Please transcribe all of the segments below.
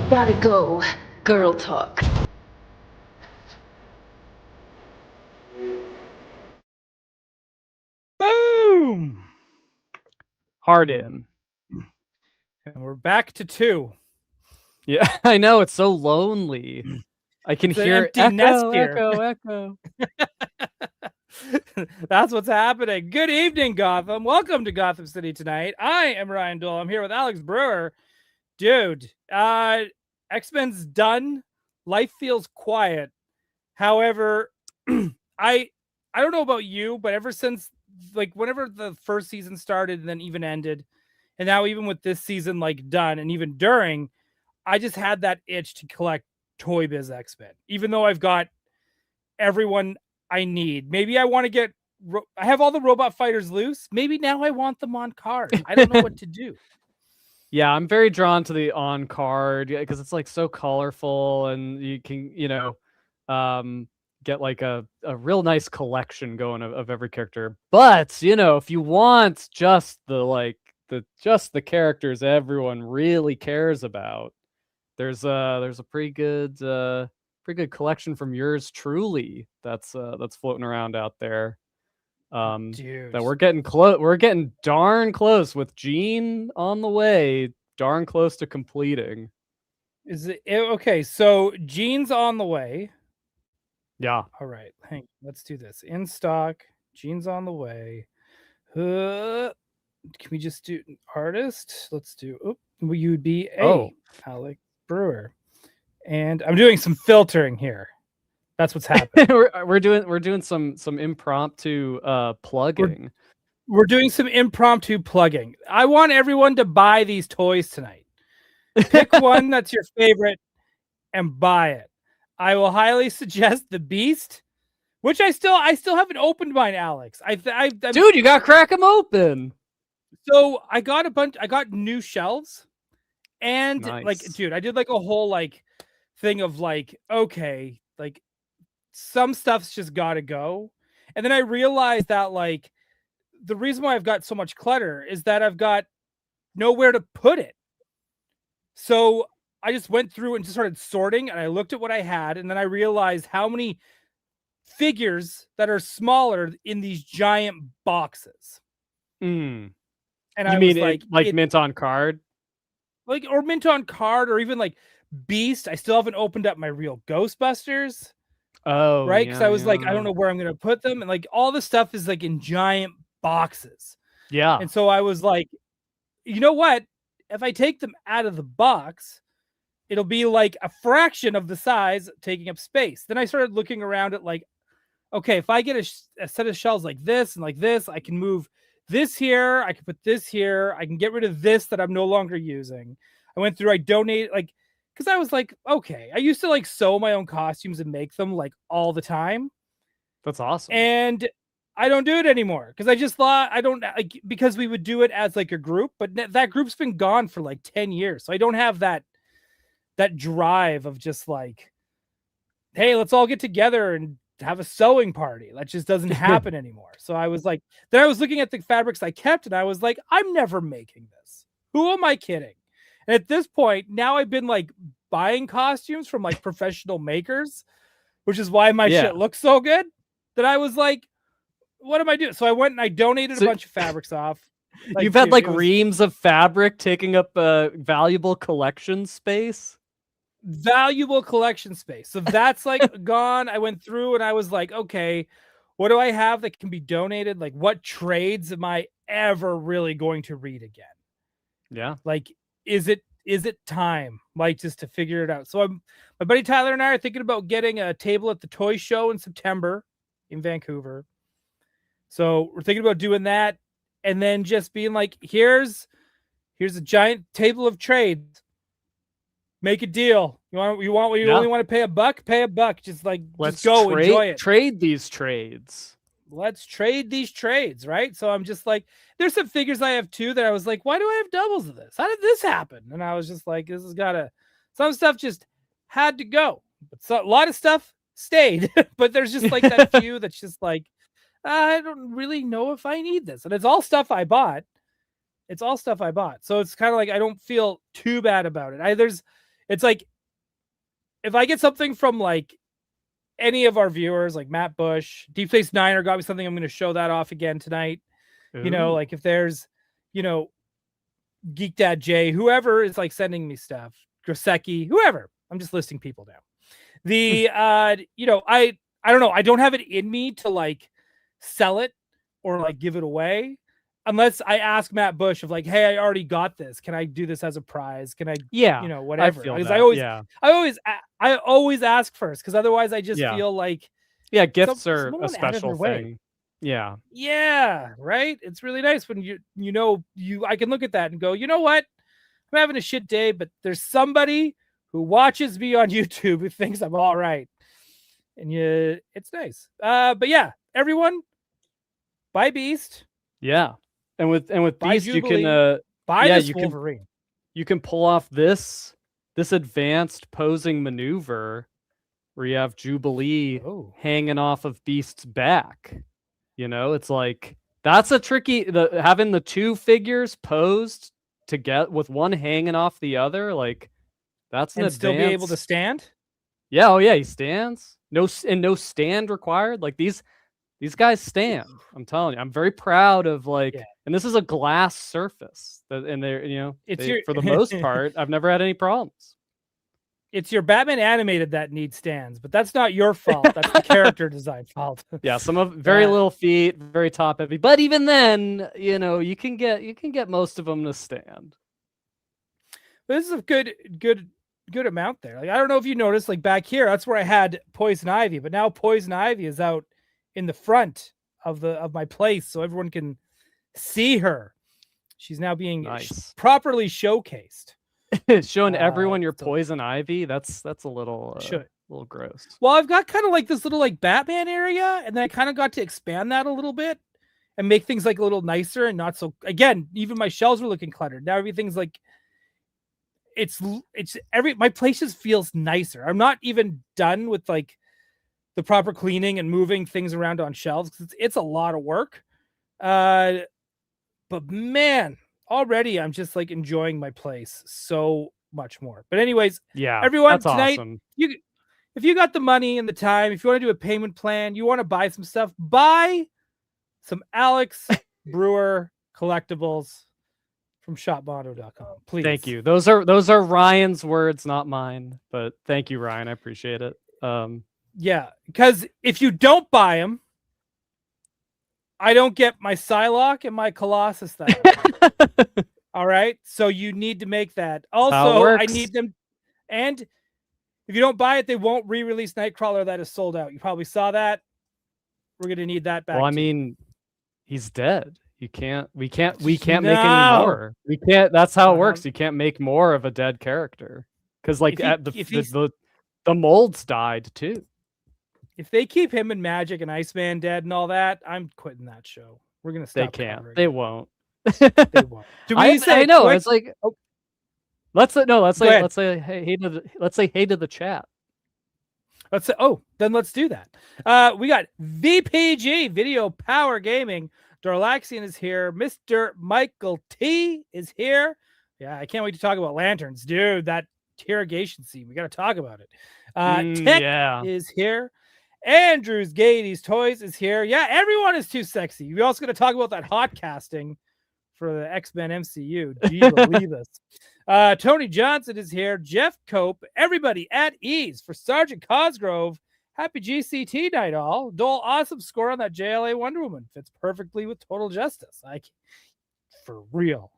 Gotta go. Girl talk. Boom! Hard in. And we're back to 2. Yeah, I know. It's so lonely. I can It's an hear empty nest echo, here. echo, echo. That's what's happening. Good evening, Gotham. Welcome to Gotham City tonight. I am Ryan Dole. I'm here with Alex Brewer. Dude, X-Men's done. Life feels quiet. However, I don't know about you, but ever since whenever the first season started and then even ended, and now even with this season done and even during, I just had that itch to collect Toy Biz X-Men. Even though I've got everyone I need. Maybe I want to get I have all the robot fighters loose. Maybe now I want them on card. I don't know what to do. Yeah, I'm very drawn to the on card because it's like so colorful and you can, get like a real nice collection going of every character. But, if you want just the characters everyone really cares about, there's a pretty good collection from yours truly that's floating around out there. Dude. That we're getting darn close with Gene on the way, darn close to completing. Is it okay? So Gene's on the way. Yeah. All right, let's do this. In stock, Gene's on the way. Can we just do artist? Let's do. You would be Alex Brewer, and I'm doing some filtering here. That's what's happening. we're doing some impromptu plugging. We're doing some impromptu plugging. I want everyone to buy these toys tonight. Pick one that's your favorite and buy it. I will highly suggest the Beast, which I still haven't opened mine, Alex. Dude, you gotta crack them open. So I got I got new shelves, and nice. dude, I did a whole thing of okay, some stuff's just gotta go. And then I realized that the reason why I've got so much clutter is that I've got nowhere to put it. So I just went through and just started sorting, and I looked at what I had, and then I realized how many figures that are smaller in these giant boxes. And you I mean like mint on card? Or mint on card, or even Beast. I still haven't opened up my real Ghostbusters. Oh, right? Because I was I don't yeah. know where I'm gonna put them, and all this stuff is in giant boxes. Yeah. And so I was like, you know what? If I take them out of the box, it'll be a fraction of the size taking up space. Then I started looking around at okay, if I get a set of shelves like this and like this, I can move this here. I can put this here. I can get rid of this that I'm no longer using. I went through, I donated, because I was okay, I used to sew my own costumes and make them all the time. That's awesome. And I don't do it anymore because I just thought I don't because we would do it as a group, but that group's been gone for 10 years. So I don't have that drive of just hey, let's all get together and have a sewing party. That just doesn't happen anymore. So I was then I was looking at the fabrics I kept, and I was I'm never making this. Who am I kidding? And at this point, now I've been buying costumes from professional makers, which is why my shit looks so good, that I was what am I doing? So I went and I donated a bunch of fabrics off. You've had reams of fabric taking up valuable collection space. So that's gone. I went through and I was okay, what do I have that can be donated? What trades am I ever really going to read again? Yeah. Is it time just to figure it out? So my buddy Tyler and I are thinking about getting a table at the toy show in September in Vancouver. So we're thinking about doing that, and then just being here's a giant table of trades. Make a deal. You only want to pay a buck? Pay a buck. Just let's go enjoy it. Trade these trades. Let's trade these trades, right? So I'm just there's some figures I have too that I was why do I have doubles of this? How did this happen? And I was just this has gotta, some stuff just had to go, but a lot of stuff stayed. But there's just that few that's just I don't really know if I need this. And it's all stuff I bought. So it's kind of I don't feel too bad about it. it's like if I get something from like any of our viewers, like Matt Bush, Deep Space Niner got me something, I'm going to show that off again tonight. You know, Ooh. like if there's, you know, Geek Dad J, whoever is like sending me stuff, Grosecki, whoever. I'm just listing people now. The you know, I don't know, I don't have it in me to like sell it or like give it away unless I ask Matt Bush of like, hey, I already got this. Can I do this as a prize? Can I, Yeah, you know, I whatever? feel Because that. I always ask first because otherwise I just Yeah. feel like Gifts are someone a went out of their special way. thing. Yeah. Yeah, right. It's really nice when I can look at that and go, you know what? I'm having a shit day, but there's somebody who watches me on YouTube who thinks I'm all right. And it's nice. But yeah, everyone, buy Beast. Yeah. And with Buy Beast, you Jubilee. can Buy this you Wolverine. can pull off this advanced posing maneuver where you have Jubilee hanging off of Beast's back. You know, it's like that's a tricky having the two figures posed to get with one hanging off the other, like that's an and still be able to advanced. stand. Yeah, oh yeah, he stands. No stand required. Like these guys stand. I'm telling you, I'm very proud of like, and this is a glass surface and they're, you know, for the most part, I've never had any problems. It's your Batman animated that needs stands, but that's not your fault. That's the character design fault. Yeah, some of very little feet, very top heavy. But even then, you know, you can get most of them to stand. This is a good amount there. Like I don't know if you noticed, like back here, that's where I had Poison Ivy, but now Poison Ivy is out in the front of my place, so everyone can see her. She's now being properly showcased. Showing everyone your Poison Ivy. That's a little gross. Well, I've got kind of like this little like Batman area, and then I kind of got to expand that a little bit and make things like a little nicer and not so. Again, even my shelves were looking cluttered. Now everything's like my place just feels nicer. I'm not even done with like the proper cleaning and moving things around on shelves because it's a lot of work. But man, already I'm just like enjoying my place so much more. But anyways, yeah, everyone, that's tonight, awesome. If you got the money and the time, if you want to do a payment plan, you want to buy some stuff, buy some Alex Brewer collectibles from shopmondo.com. Please. Thank you. Those are Ryan's words, not mine. But thank you, Ryan. I appreciate it. Yeah, because if you don't buy them, I don't get my Psylocke and my Colossus that all right, so you need to make that. Also, I need them, and if you don't buy it, they won't re-release Nightcrawler that is sold out. You probably saw that. We're gonna need that back. Well, I mean, he's dead. We can't make any more. We can't. That's how it works. You can't make more of a dead character because, like, the molds died too. If they keep him and Magic and Iceman dead and all that, I'm quitting that show. We're gonna stop. They can't. They won't. They won't. Do we say? I know. It's like. Let's say hey to the chat. Then let's do that. We got VPG Video Power Gaming. Dorlaxian is here. Mr. Michael T is here. Yeah, I can't wait to talk about lanterns, dude. That interrogation scene. We got to talk about it. Tech is here. Andrews Gady's Toys is here. Yeah, everyone is too sexy. We also got to talk about that hot casting for the X-Men MCU. Gee, believe us. Tony Johnson is here. Jeff Cope. Everybody at ease for Sergeant Cosgrove. Happy GCT night, all. Dole, awesome score on that JLA Wonder Woman. Fits perfectly with Total Justice. For real.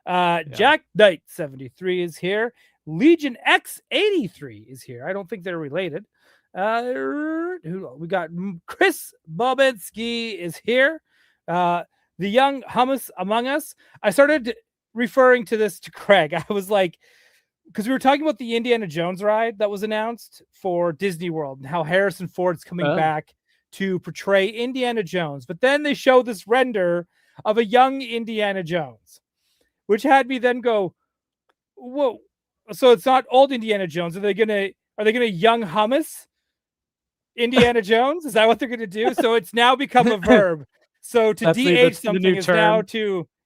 Jack Knight 73 is here. Legion X 83 is here. I don't think they're related. We got Chris Bobensky is here. The young hummus among us. I started referring to this to Craig. I was like, because we were talking about the Indiana Jones ride that was announced for Disney World and how Harrison Ford's coming back to portray Indiana Jones. But then they show this render of a young Indiana Jones, which had me then go, whoa. So it's not old Indiana Jones. Are they gonna young hummus Indiana Jones? Is that what they're gonna do? So it's now become a verb. So to DH something is now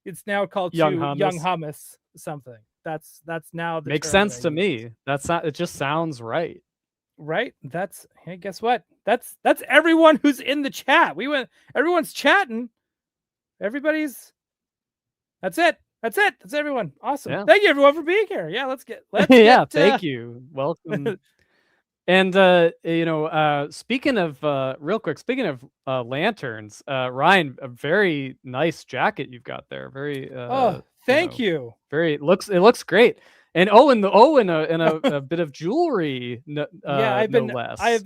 it's now called young hummus something. That's now the Makes term that sense I to use. me. That's not. It just sounds right. Right? That's hey, guess what? That's everyone who's in the chat. Everyone's chatting. Everybody's that's it. That's it. That's everyone. Awesome. Yeah. Thank you everyone for being here. Yeah, let's get Yeah. Thank you. Welcome. And speaking of real quick, speaking of lanterns, Ryan, a very nice jacket you've got there. Very Oh, thank you. very it looks great. And a bit of jewelry, no less. I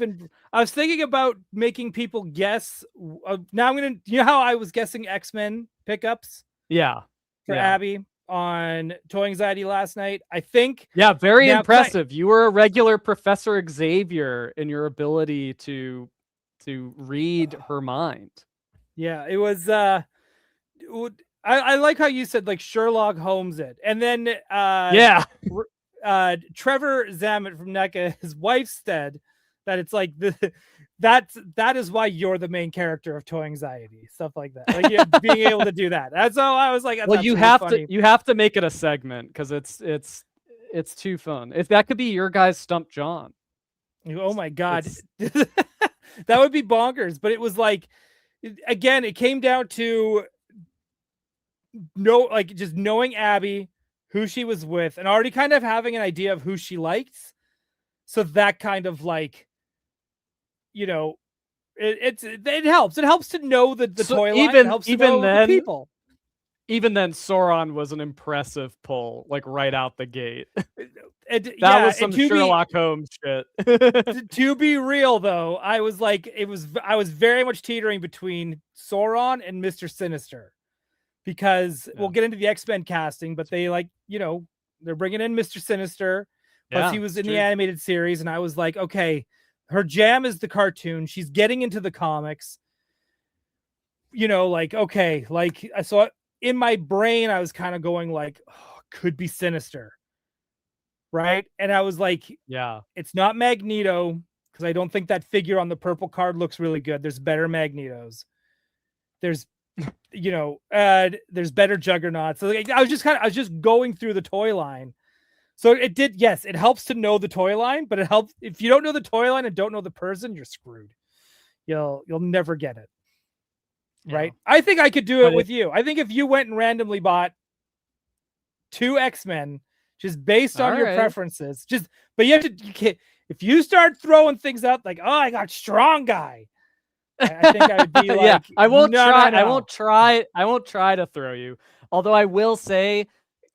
was thinking about making people guess. Now I'm gonna. You know how I was guessing X-Men pickups Yeah. for Yeah. Abby on Toy Anxiety last night? I think. Yeah, very now, impressive. You were a regular Professor Xavier in your ability to read her mind. Yeah, it was. I like how you said like Sherlock Holmes it, and then Yeah. Trevor Zamet from NECA, his wife said that it's like that is why you're the main character of Toy Anxiety, stuff like that. Like being able to do that. That's how I was like. Well, you have to make it a segment because it's too fun. If that could be your guys Stump John. Oh my god, that would be bonkers. But it was like, again, it came down to just knowing Abby, who she was with, and already kind of having an idea of who she liked. So that kind of like, it helps. It helps to know the toy line. It helps to know the people. Even then, Sauron was an impressive pull, like right out the gate. That was some Sherlock Holmes shit. To be real, though, I was very much teetering between Sauron and Mr. Sinister, because we'll get into the X-Men casting, but they they're bringing in Mr. Sinister. Plus, he was in the animated series, and I was like, okay, her jam is the cartoon. She's getting into the comics. Okay, I saw it in my brain. I was kind of going like, oh, could be Sinister. Right. And I was like, yeah, it's not Magneto, because I don't think that figure on the purple card looks really good. There's better Magnetos. There's, there's better Juggernauts. So I was just going through the toy line. So it helps to know the toy line, but it helps if you don't know the toy line and don't know the person, you're screwed. You'll never get it. Yeah. Right. I think I could do it with you. I think if you went and randomly bought 2 X-Men, just based on your preferences, but you can't, if you start throwing things out like, oh, I got Strong Guy, I think I would be like, yeah, I won't try. No. I won't try to throw you. Although I will say,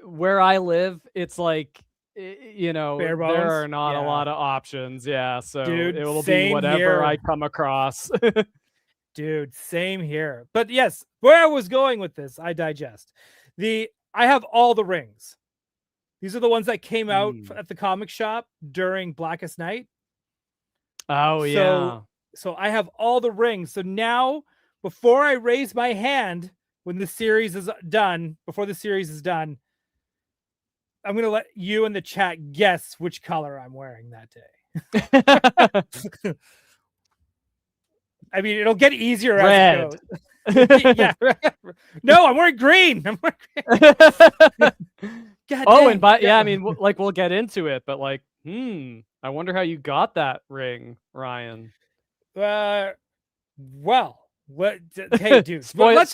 where I live, it's like, there are not a lot of options. Yeah, so dude, it will be whatever I come across. Dude, same here. But yes, where I was going with this, I digest. I have all the rings. These are the ones that came out at the comic shop during Blackest Night. Oh, yeah. So I have all the rings. So now, before I raise my hand when the series is done, I'm going to let you in the chat guess which color I'm wearing that day. I mean, it'll get easier Red. as it goes. Yeah. No, I'm wearing green. I mean, we'll get into it, but I wonder how you got that ring, Ryan. Well, what? Hey, dude. Spoilers.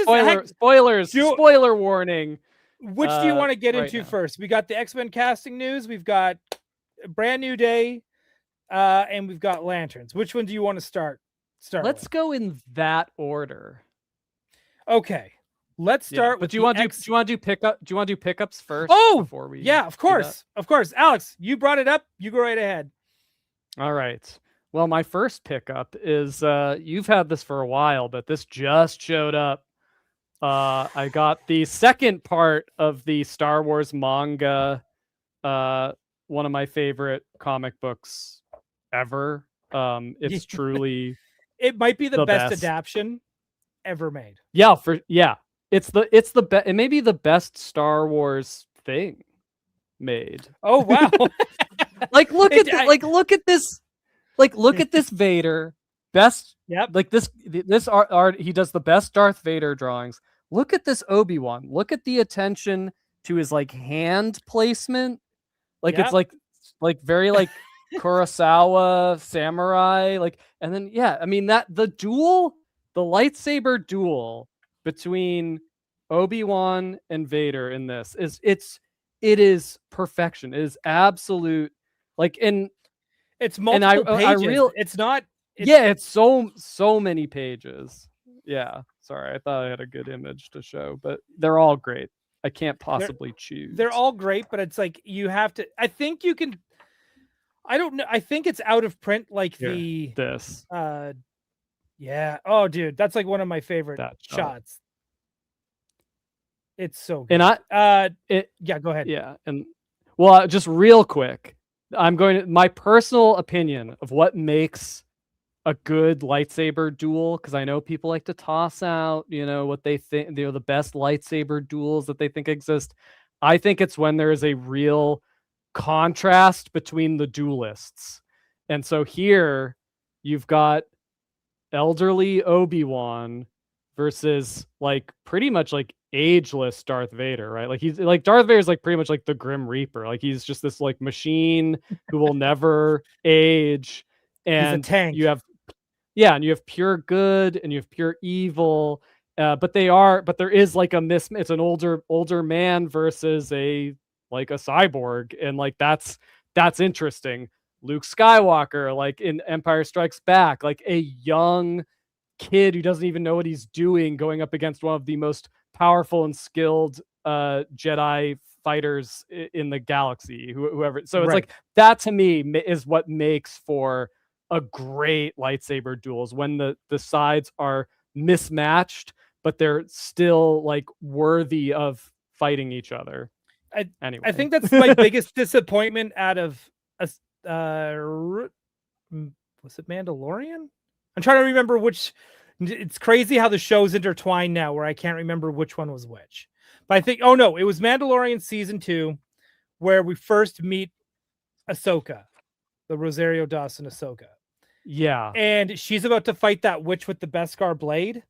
Spoiler warning. Which do you want to get into first? We got the X-Men casting news. We've got a brand new day, and we've got lanterns. Which one do you want to start? Let's go in that order. Okay. Let's start with. Do you want to do pickups first? Oh, before we of course. Alex, you brought it up. You go right ahead. All right. Well, my first pickup is you've had this for a while, but this just showed up. I got the second part of the Star Wars manga, one of my favorite comic books ever. It's truly. It might be the best adaptation ever made. It's the best. It may be the best Star Wars thing made. Oh wow! Look at this. Look at this Vader. Best. Yep. This art. He does the best Darth Vader drawings. Look at this Obi-Wan. Look at the attention to his like hand placement. Like it's Yep. like very like Kurosawa samurai. Like, and then yeah, I mean that the lightsaber duel between Obi-Wan and Vader in this it is perfection. It is absolute like It's and multiple I pages. real It's not. It's, yeah, it's so many pages. Yeah, sorry, I thought I had a good image to show, but they're all great. I can't possibly choose. they're all great, but it's like you have to. I think you can. I don't know. I think it's out of print. Like Here, the this yeah. Oh, dude, that's like one of my favorite that shot. shots. It's so good. And yeah, go ahead. yeah, and well, just real quick, I'm going to my personal opinion of what makes a good lightsaber duel, because I know people like to toss out, what they think, the best lightsaber duels that they think exist. I think it's when there is a real contrast between the duelists. And so here you've got elderly Obi-Wan versus like pretty much like ageless Darth Vader, right? Like he's like Darth Vader's like pretty much like the Grim Reaper. Like he's just this like machine who will never age. And He's a tank. you have and you have pure good and you have pure evil. But there is like it's an older man versus a cyborg, and like that's interesting. Luke Skywalker, like in Empire Strikes Back, like a young kid who doesn't even know what he's doing, going up against one of the most powerful and skilled Jedi fighters in the galaxy, whoever. So it's like that to me is what makes for a great lightsaber duels, when the sides are mismatched, but they're still like worthy of fighting each other. Anyway, I think that's my biggest disappointment out of was it Mandalorian? I'm trying to remember which. It's crazy how the shows intertwine now, where I can't remember which one was which. But I think, it was Mandalorian season 2, where we first meet Ahsoka, the Rosario Dawson Ahsoka. Yeah, and she's about to fight that witch with the Beskar blade.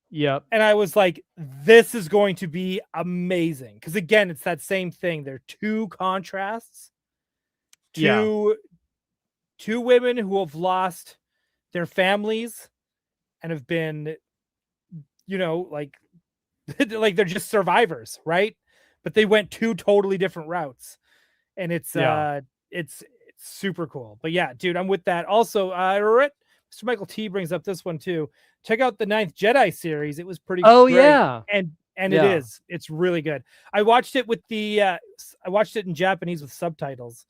Yep. And I was like, this is going to be amazing. Because again, it's that same thing. There are two contrasts. Two women who have lost their families and have been, like they're just survivors, right? But they went two totally different routes. And it's super cool. But yeah, dude, I'm with that. Also, Mr. Michael T brings up this one too. Check out the 9th Jedi series. It was pretty great. Yeah. And it's really good. I watched it with I watched it in Japanese with subtitles,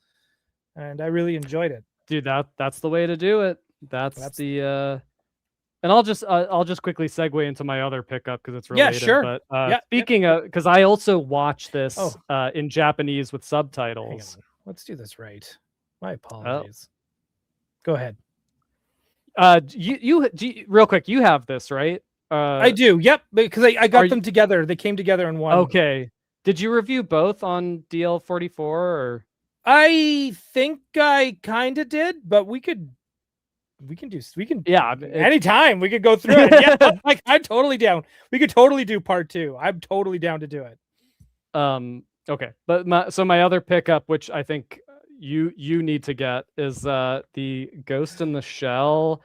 and I really enjoyed it. Dude, that's the way to do it. That's the and I'll just quickly segue into my other pickup because it's related. Yeah, sure. But speaking of, because I also watched this in Japanese with subtitles. Let's do this right. My apologies. Go ahead. You real quick, you have this, right? I do. Yep, because I got them together. They came together in one. Okay. Did you review both on DL44 or? I think I kind of did, but we can anytime we could go through it. Yeah, like I'm totally down. We could totally do part 2. I'm totally down to do it. Okay, but my other pickup, which I think you need to get, is the Ghost in the Shell.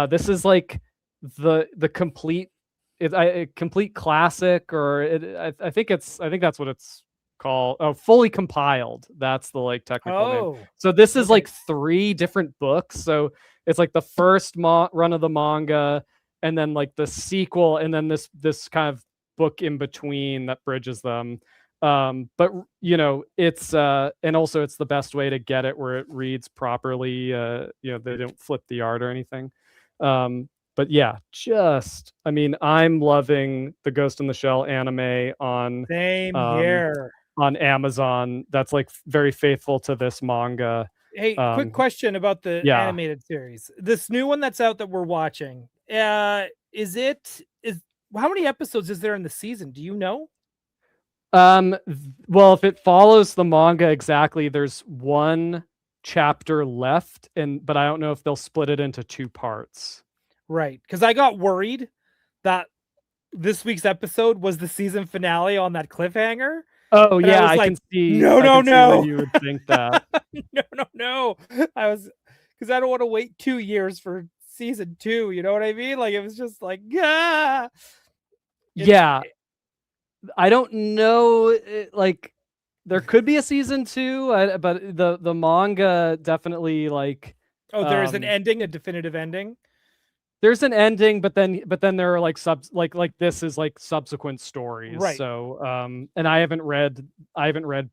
This is like the complete complete classic, or I think that's what it's called. Oh, fully compiled. That's the like technical name. So this is like 3 different books. So it's like the first run of the manga, and then like the sequel, and then this kind of book in between that bridges them. But it's and also it's the best way to get it where it reads properly. They don't flip the art or anything. But yeah, I'm loving the Ghost in the Shell anime on same here on Amazon. That's like very faithful to this manga. Hey, quick question about the animated series. This new one that's out that we're watching. How many episodes is there in the season? Do you know? Well, if it follows the manga exactly, there's 1 chapter left, but I don't know if they'll split it into 2 parts. Right, because I got worried that this week's episode was the season finale on that cliffhanger, Oh And I yeah, was I like, can see. no, I no, can see why no. you would think that. No. I was, because I don't want to wait 2 years for season 2. You know what I mean? Like it was just like, ah. Yeah, I don't know. Like, there could be a season 2, but the manga definitely like. Oh, there is an ending, a definitive ending. There's an ending, but then there are like like this is like subsequent stories. Right. So and I haven't read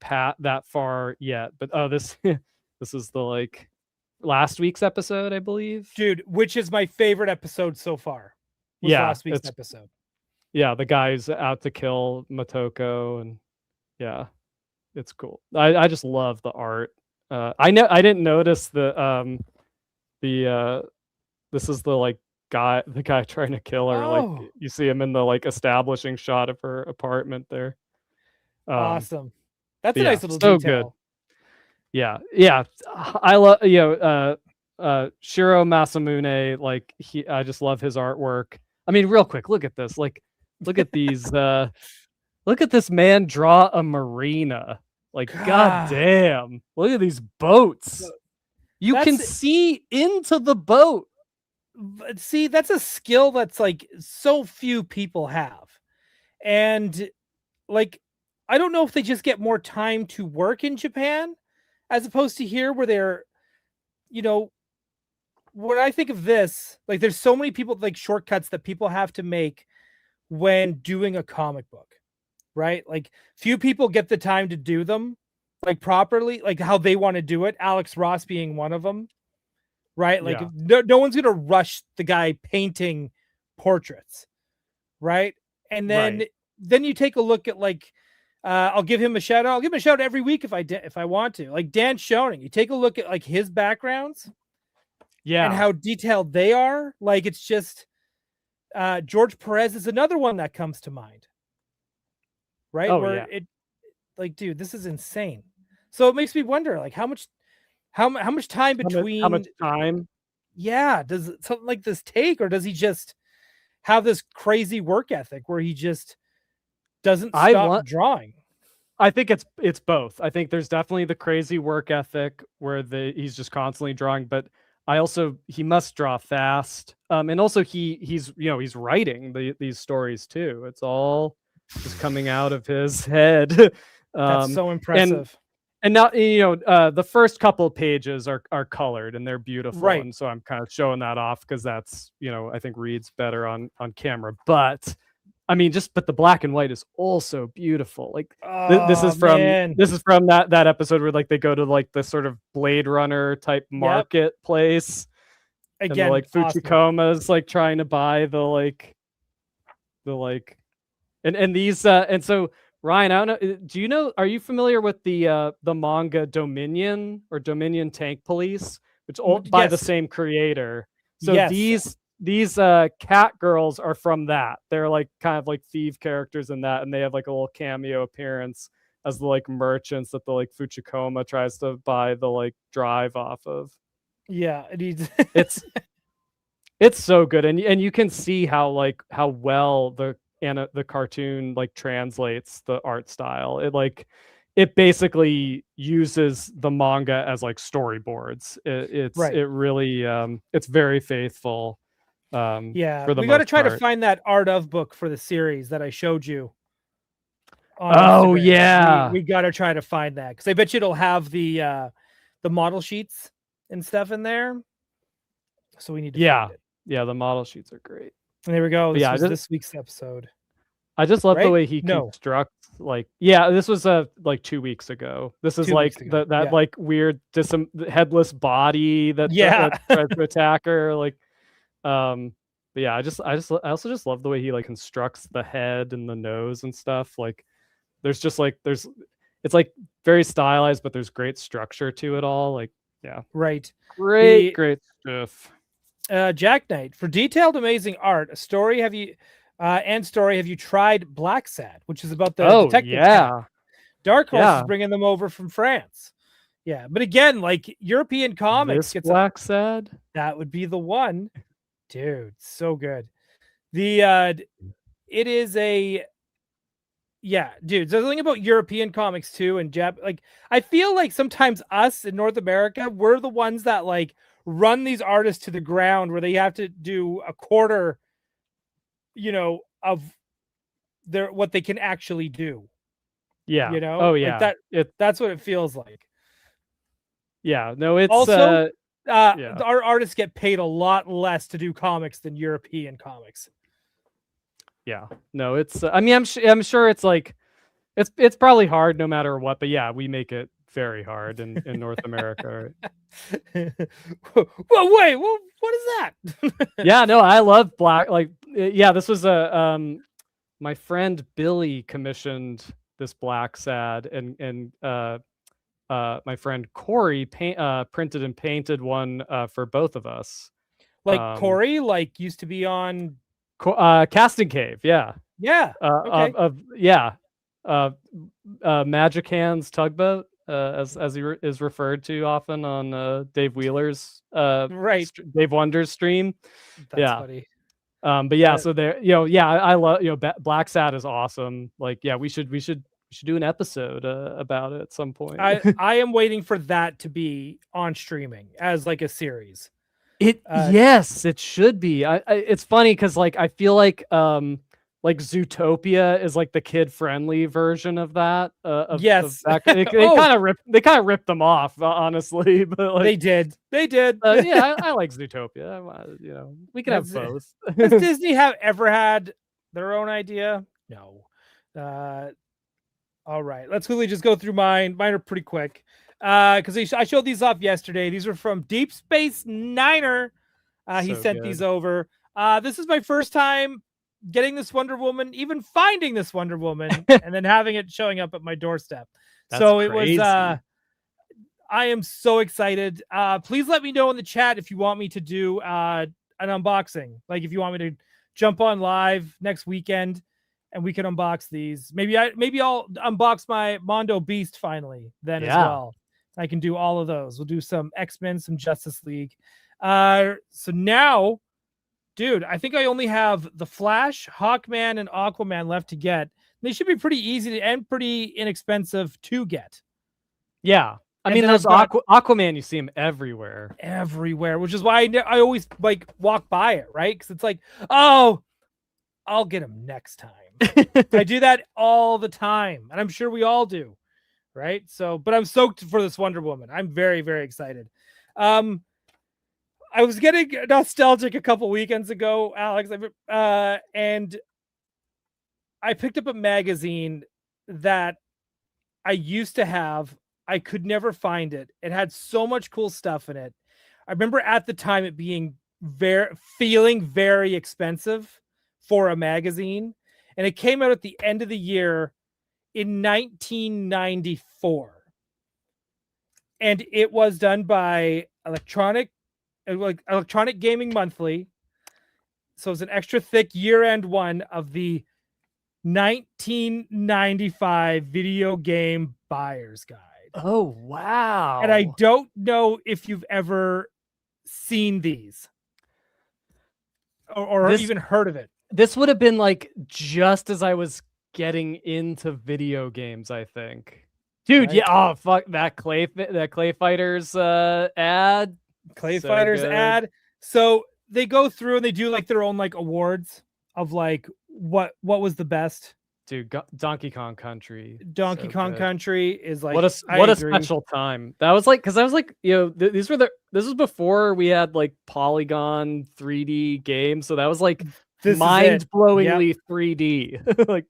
Pat that far yet, but this this is the like last week's episode, I believe. Dude, which is my favorite episode so far. Was Yeah, last week's episode. Yeah, the guy's out to kill Motoko, and yeah, it's cool. I just love the art. I didn't notice the this is the like the guy trying to kill her. Like Oh, you see him in the like establishing shot of her apartment there. awesome. That's a Yeah, nice little so detail. good. Yeah. I love Shiro Masamune. Like I just love his artwork. I mean, real quick, look at this. Like, look at these. Look at this man draw a marina. Like, God. goddamn! Look at these boats. You can see into the boat. See, that's a skill that's like so few people have. And like, I don't know if they just get more time to work in Japan as opposed to here where they're, you know, when I think of this, like there's so many people like shortcuts that people have to make when doing a comic book, right? Like few people get the time to do them like properly, like how they want to do it. Alex Ross being one of them. Right? Like no one's gonna rush the guy painting portraits, right? And then you take a look at like I'll give him a shout out. I'll give him a shout out every week if I want to. Like Dan Schoening, you take a look at like his backgrounds, and how detailed they are. Like it's just George Perez is another one that comes to mind, right? Oh, where it like, dude, this is insane. So it makes me wonder, like how much time between how much time? Yeah, does something like this take, or does he just have this crazy work ethic where he just doesn't stop drawing? I think it's both. I think there's definitely the crazy work ethic where he's just constantly drawing, but he must draw fast. And also he's writing these stories too. It's all just coming out of his head. That's so impressive. And now, the first couple pages are colored and they're beautiful. Right. And so I'm kind of showing that off because that's, I think reads better on camera. But I mean, but the black and white is also beautiful. Like this is from that episode where like they go to like the sort of Blade Runner type marketplace. Again, and like Fuchikoma's like trying to buy and these and so Ryan, I don't know. Are you familiar with the manga Dominion or Dominion Tank Police, which by the same creator? So these cat girls are from that. They're like kind of like thief characters in that, and they have like a little cameo appearance as the like merchants that the like Fuchikoma tries to buy the like drive off of. Yeah, it's so good, and you can see how well the cartoon like translates the art style. It basically uses the manga as like storyboards. It really it's very faithful. We got to try to find that art of book for the series that I showed you on Instagram. Yeah, we got to try to find that because I bet you it'll have the model sheets and stuff in there. So we need to find it. Yeah, the model sheets are great. And there we go. This was this week's episode. I just love the way he constructs this was like 2 weeks ago. This is like that like weird headless body that tries to attack her. Like but yeah, I also just love the way he like constructs the head and the nose and stuff. Like it's like very stylized, but there's great structure to it all. Like right. Great stuff. Jack Knight, for detailed, amazing art, have you tried Black Sad, which is about the detective? Yeah. Dark Horse is bringing them over from France. Yeah, but again, like European comics, Black Sad, that would be the one, dude. So good. It is Yeah, dude. There's something about European comics too, and like I feel like sometimes us in North America, we're the ones that like run these artists to the ground where they have to do a quarter, of their what they can actually do. Yeah. Oh Like yeah. that's what it feels like. Yeah. No, it's Also, yeah. our artists get paid a lot less to do comics than European comics. Yeah. No, it's I mean I'm sure it's like it's probably hard no matter what, but yeah, we make it very hard in North America. Well, wait, well, what is that? Yeah, no, I love black yeah, this was a my friend Billy commissioned this black sad and my friend Corey printed and painted one for both of us. Like Corey, like used to be on Casting Cave, yeah. Yeah. Okay. Magic Hands Tugboat, as he is referred to often on Dave Wheeler's right. Dave Wonder's stream. That's funny. But yeah, so there, I love, Black Sad is awesome. Like, yeah, we should do an episode about it at some point. I am waiting for that to be on streaming as like a series. Yes, it should be. It's funny because like I feel like Zootopia is like the kid friendly version of that. Yes, they kind of ripped them off, honestly. But like, they did. Yeah, I like Zootopia. We can have both. Does Disney have ever had their own idea? No. All right, let's quickly just go through mine. Mine are pretty quick. Because I showed these off yesterday. These were from Deep Space Niner. He sent these over. This is my first time getting this Wonder Woman, even finding this Wonder Woman, and then having it showing up at my doorstep. So it was. I am so excited. Please let me know in the chat if you want me to do an unboxing. Like if you want me to jump on live next weekend and we can unbox these. Maybe I'll unbox my Mondo Beast finally then as well. I can do all of those. We'll do some X-Men, some Justice League. So now, dude, I think I only have the Flash, Hawkman, and Aquaman left to get. They should be pretty easy and pretty inexpensive to get. Yeah. I mean, there's Aquaman, you see him everywhere. Everywhere, which is why I always like walk by it, right? Because it's like, oh, I'll get him next time. I do that all the time, and I'm sure we all do. Right. So, but I'm stoked for this Wonder Woman. I'm very, very excited. I was getting nostalgic a couple weekends ago, Alex, and I picked up a magazine that I used to have. I could never find it. It had so much cool stuff in it. I remember at the time it being feeling very expensive for a magazine, and it came out at the end of the year in 1994, and it was done by Electronic Gaming Monthly. So it's an extra thick year-end one of the 1995 video game buyer's guide. Oh wow! And I don't know if you've ever seen these or even heard of it. This would have been like just as I was getting into video games, I think. Dude, right? Yeah, oh fuck that Clay Fighters ad. Clay Fighters ad. So they go through and they do like their own like awards of like what was the best. Dude, Donkey Kong Country. Donkey Kong Country is like what a special time. That was like because I was like, this was before we had like polygon 3D games, so that was like mind-blowingly 3D. Like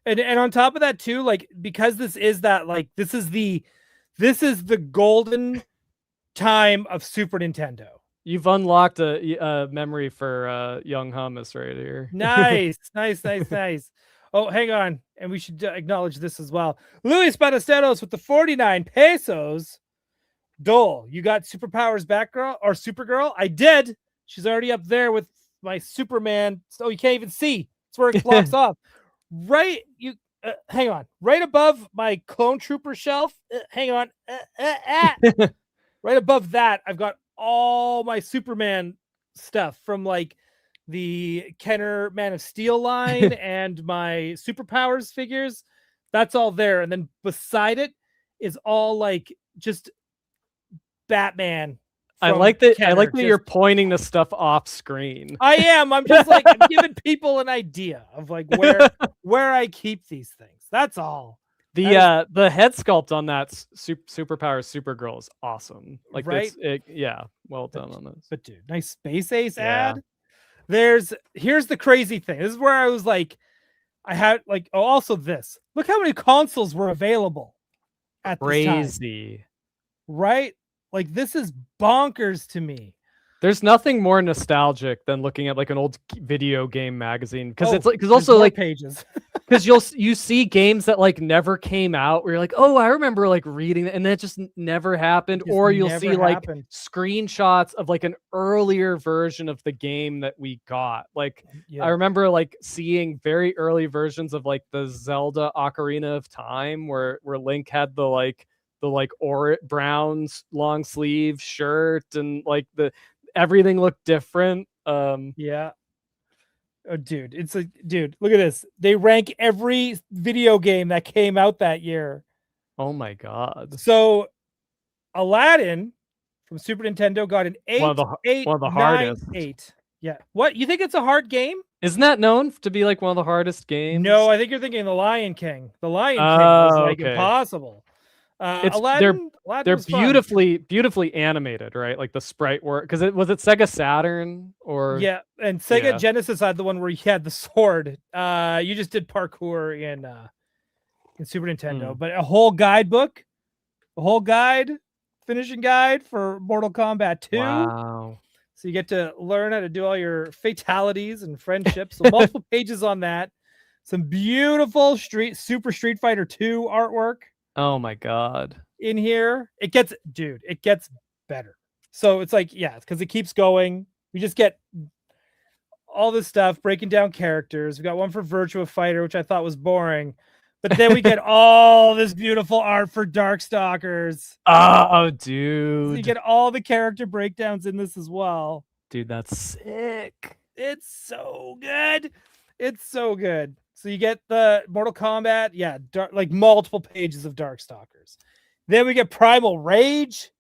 and on top of that too, like because this is the golden time of Super Nintendo. You've unlocked a memory for young hummus right here. Nice. Oh, hang on. And we should acknowledge this as well. Luis Ballesteros with the 49 pesos. Dole, you got Superpowers Batgirl or Supergirl? I did. She's already up there with my Superman. So you can't even see. It's where it clocks off. Right. Hang on. Right above my Clone Trooper shelf. Hang on. Right above that, I've got all my Superman stuff from like the Kenner Man of Steel line and my superpowers figures. That's all there. And then beside it is all like just Batman. I from like that. I Kenner, like that you're just- pointing to stuff off screen. I am. I'm just like I'm giving people an idea of like where I keep these things. That's all. The head sculpt on that Superpower Supergirl is awesome. Like Right? yeah, well done on this. But dude, nice Space Ace Yeah. ad. Here's the crazy thing. This is where I was like, I had like also this. Look how many consoles were available at this time. Crazy. Right? Like this is bonkers to me. There's nothing more nostalgic than looking at like an old video game magazine because it's like because there's also more like pages. because you see games that like never came out where you're like, oh, I remember like reading it, and then it just never happened. Just Or you'll never see like happened. screenshots of like an earlier version of the game that we got. Like Yeah. I remember like seeing very early versions of the Zelda Ocarina of Time where Link had the brown long sleeve shirt and like everything looked different. Yeah. Oh, dude, look at this. They rank every video game that came out that year. Oh my god. So Aladdin from Super Nintendo got an 8, One of the 8, one of the 9, hardest. 8. Yeah. What? You think it's a hard game? Isn't that known to be like one of the hardest games? No, I think you're thinking The Lion King. The Lion King was like okay. impossible. They're Aladdin was fun. beautifully animated, right? Like the sprite work. Because it was Sega Saturn or Yeah, and Sega Yeah. Genesis had the one where you had the sword. You just did parkour in Super Nintendo, but a whole guidebook, finishing guide for Mortal Kombat 2. Wow. So you get to learn how to do all your fatalities and friendships. So multiple pages on that. Some beautiful Super Street Fighter 2 artwork Oh my god. in here. It gets better. So it's like, yeah, because it keeps going. We just get all this stuff, breaking down characters. We got one for Virtua Fighter, which I thought was boring. But then we get all this beautiful art for Darkstalkers. Oh, So dude. you get all the character breakdowns in this as well. Dude, that's sick. It's so good. It's so good. So you get the Mortal Kombat, yeah, like multiple pages of Darkstalkers. Then we get Primal Rage.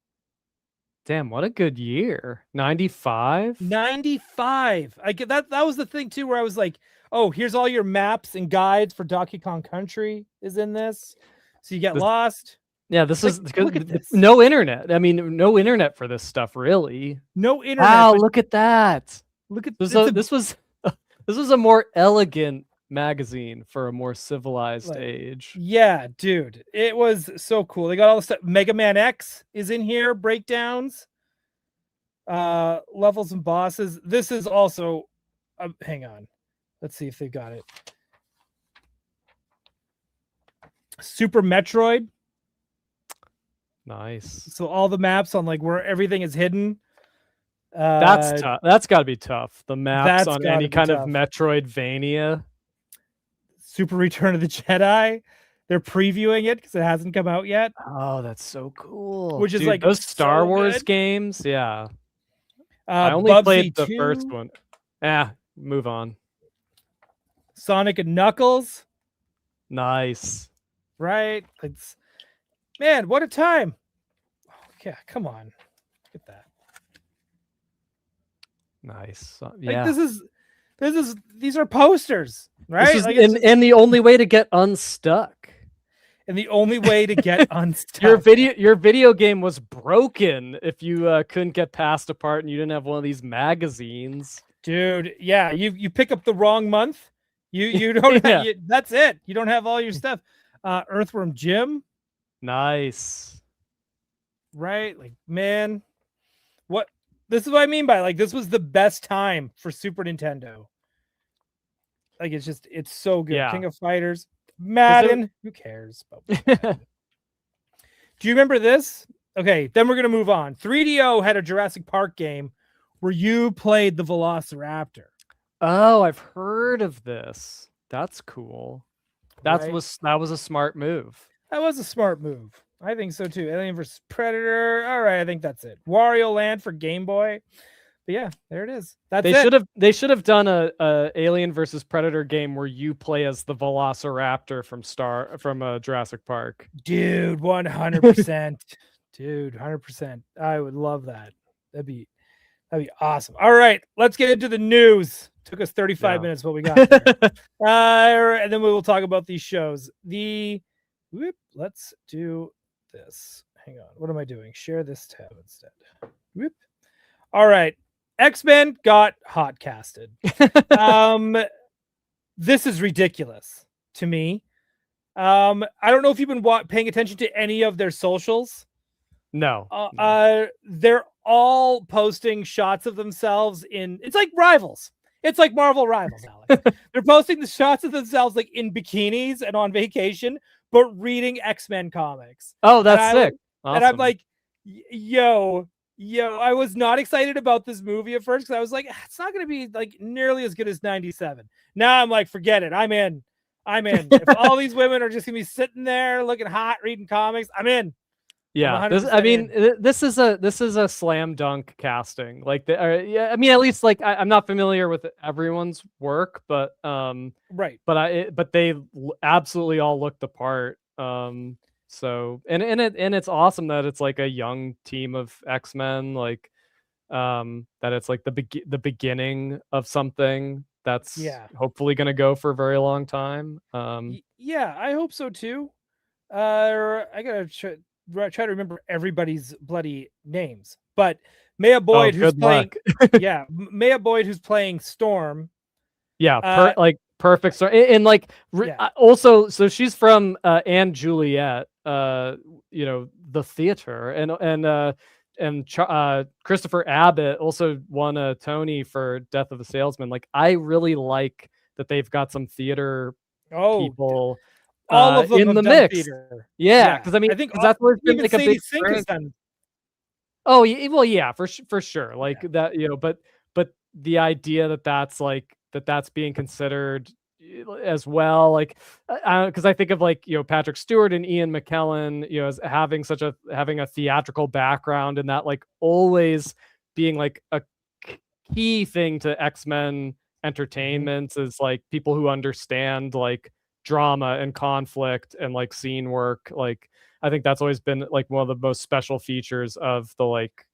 Damn, what a good year. 95? 95. I get that. That was the thing too, where I was like, oh, here's all your maps and guides for Donkey Kong Country is in this. So you get lost. Yeah, this is look at this. no internet. I mean, no internet for this stuff, really. No internet. Wow, but look at that. look at This was a more elegant magazine for a more civilized age. Yeah, dude, it was so cool. They got all the stuff. Mega Man X is in here, breakdowns, levels and bosses. This is also, hang on, let's see if they got it. Super Metroid. Nice. So all the maps on like where everything is hidden. That's tough. That's got to be tough. The maps that's on gotta any be kind of tough. Metroidvania. Super Return of the Jedi. They're previewing it because it hasn't come out yet. Oh, that's so cool. Which is, Dude, like, those Star so Wars good. games. Yeah, I only Bubsy played the 2, first one. Move on. Sonic and Knuckles. Nice. Right? It's, man, what a time. Yeah, come on. Look at that. Nice. Like, Yeah. these are posters, right? This is, Like, it's just- and the only way to get unstuck. and the only way to get unstuck. Your video game was broken if you couldn't get past a part and you didn't have one of these magazines. Dude, yeah, you pick up the wrong month. You don't have, Yeah. that's it. You don't have all your stuff. Earthworm Jim, Nice. right? Like, man, what this is what I mean by like this was the best time for Super Nintendo. Like it's so good. Yeah. King of Fighters, Madden, who cares about Madden? Do you remember this? Okay, then we're gonna move on. 3DO had a Jurassic Park game where you played the Velociraptor. Oh, I've heard of this. That's cool. That right? was a smart move. That was a smart move. I think so too. Alien vs Predator. All right, I think that's it. Wario Land for Game Boy. But yeah, there it is. That's They should have done a Alien versus Predator game where you play as the Velociraptor from Jurassic Park. Dude, 100%. Dude, 100%. I would love that. That'd be awesome. All right, let's get into the news. Took us 35 minutes, but we got there. And then we will talk about these shows. Let's do this. Hang on. What am I doing? Share this tab instead. Whoop. All right. X-Men got hot casted. This is ridiculous to me. I don't know if you've been paying attention to any of their socials. No. They're all posting shots of themselves it's like Rivals. It's like Marvel Rivals, Alex. They're posting the shots of themselves like in bikinis and on vacation, but reading X-Men comics. Oh, that's sick. Awesome. And I'm like, yo, I was not excited about this movie at first because I was like, it's not going to be like nearly as good as 97. Now I'm like, forget it. I'm in. If all these women are just going to be sitting there looking hot, reading comics, I'm in. Yeah, this is a slam dunk casting. Like, I mean, at least like I'm not familiar with everyone's work, but right. But they absolutely all look the part. So and it's awesome that it's like a young team of X-Men, like that it's like the beginning of something that's hopefully going to go for a very long time. Yeah, I hope so too. I gotta try to remember everybody's bloody names, but Maya Boyd, who's playing Maya Boyd, who's playing Storm. Yeah, perfect story. And like also, so she's from Anne Juliet, the theater, and Christopher Abbott also won a Tony for Death of a Salesman. Like, I really like that they've got some theater people. All of them in the mix. Theater. Yeah, because I mean, I think that's what's been like a big done. Oh, well, yeah, for sure. Like that, but the idea that's like that's being considered as well, like because I think of like Patrick Stewart and Ian McKellen, as having a theatrical background, and that like always being like a key thing to X-Men entertainment is like people who understand like drama and conflict and like scene work. Like, I think that's always been like one of the most special features of the like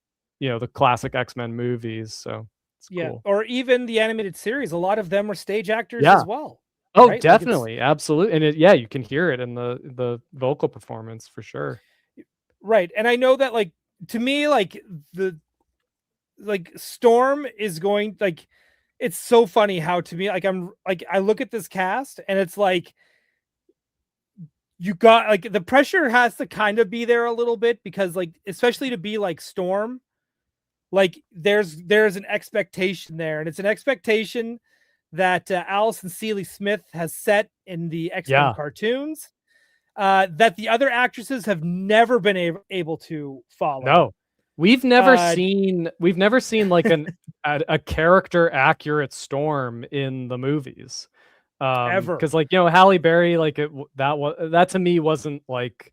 the classic X-Men movies. So it's cool. Or even the animated series, a lot of them are stage actors as well. Oh, right? Definitely. Absolutely. And you can hear it in the vocal performance for sure. Right. And I know that like, to me, like Storm is going, like, it's so funny how, to me, like, I look at this cast and it's like, you got like the pressure has to kind of be there a little bit, because like, especially to be like Storm, like there's an expectation there, and it's an expectation that Alison Seeley Smith has set in the X-Men cartoons that the other actresses have never been able to follow. No. We've never seen like a character accurate Storm in the movies. Ever. Because like Halle Berry, like that to me wasn't like,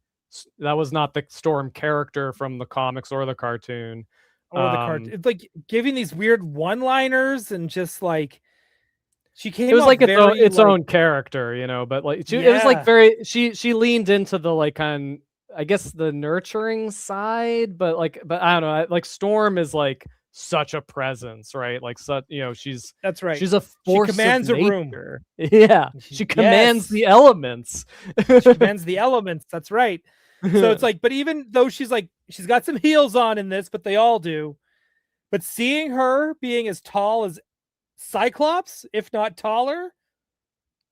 that was not the Storm character from the comics or the cartoon. It's like giving these weird one-liners and just like it was like its own character, but like it was like very she leaned into the like kind, I guess, the nurturing side, but I don't know, like Storm is like such a presence, right? Like she's that's right. She's a force. She commands of a room. Yeah, she commands the elements. She commands the elements. That's right. So it's like, but even though she's got some heels on in this, but they all do. But seeing her being as tall as Cyclops, if not taller,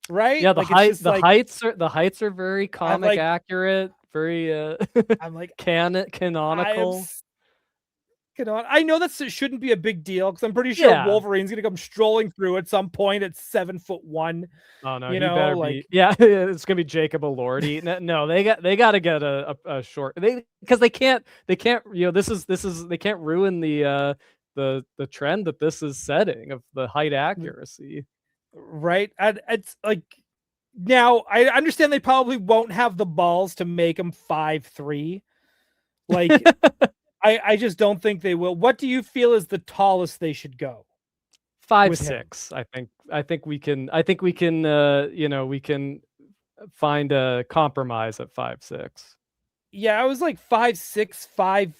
right? Yeah, the heights are very comic accurate, very I'm like canonical. I know that shouldn't be a big deal, because I'm pretty sure Wolverine's gonna come strolling through at some point at 7'1". Oh no, better be. Yeah, it's gonna be Jacob Elordi. No, they got to get a short, because they can't they can't ruin the trend that this is setting of the height accuracy. Right. And it's like, now I understand they probably won't have the balls to make him 5'3". Like I just don't think they will. What do you feel is the tallest they should go? 5'6". I think we can. We can find a compromise at 5'6". Yeah, I was like 5'6",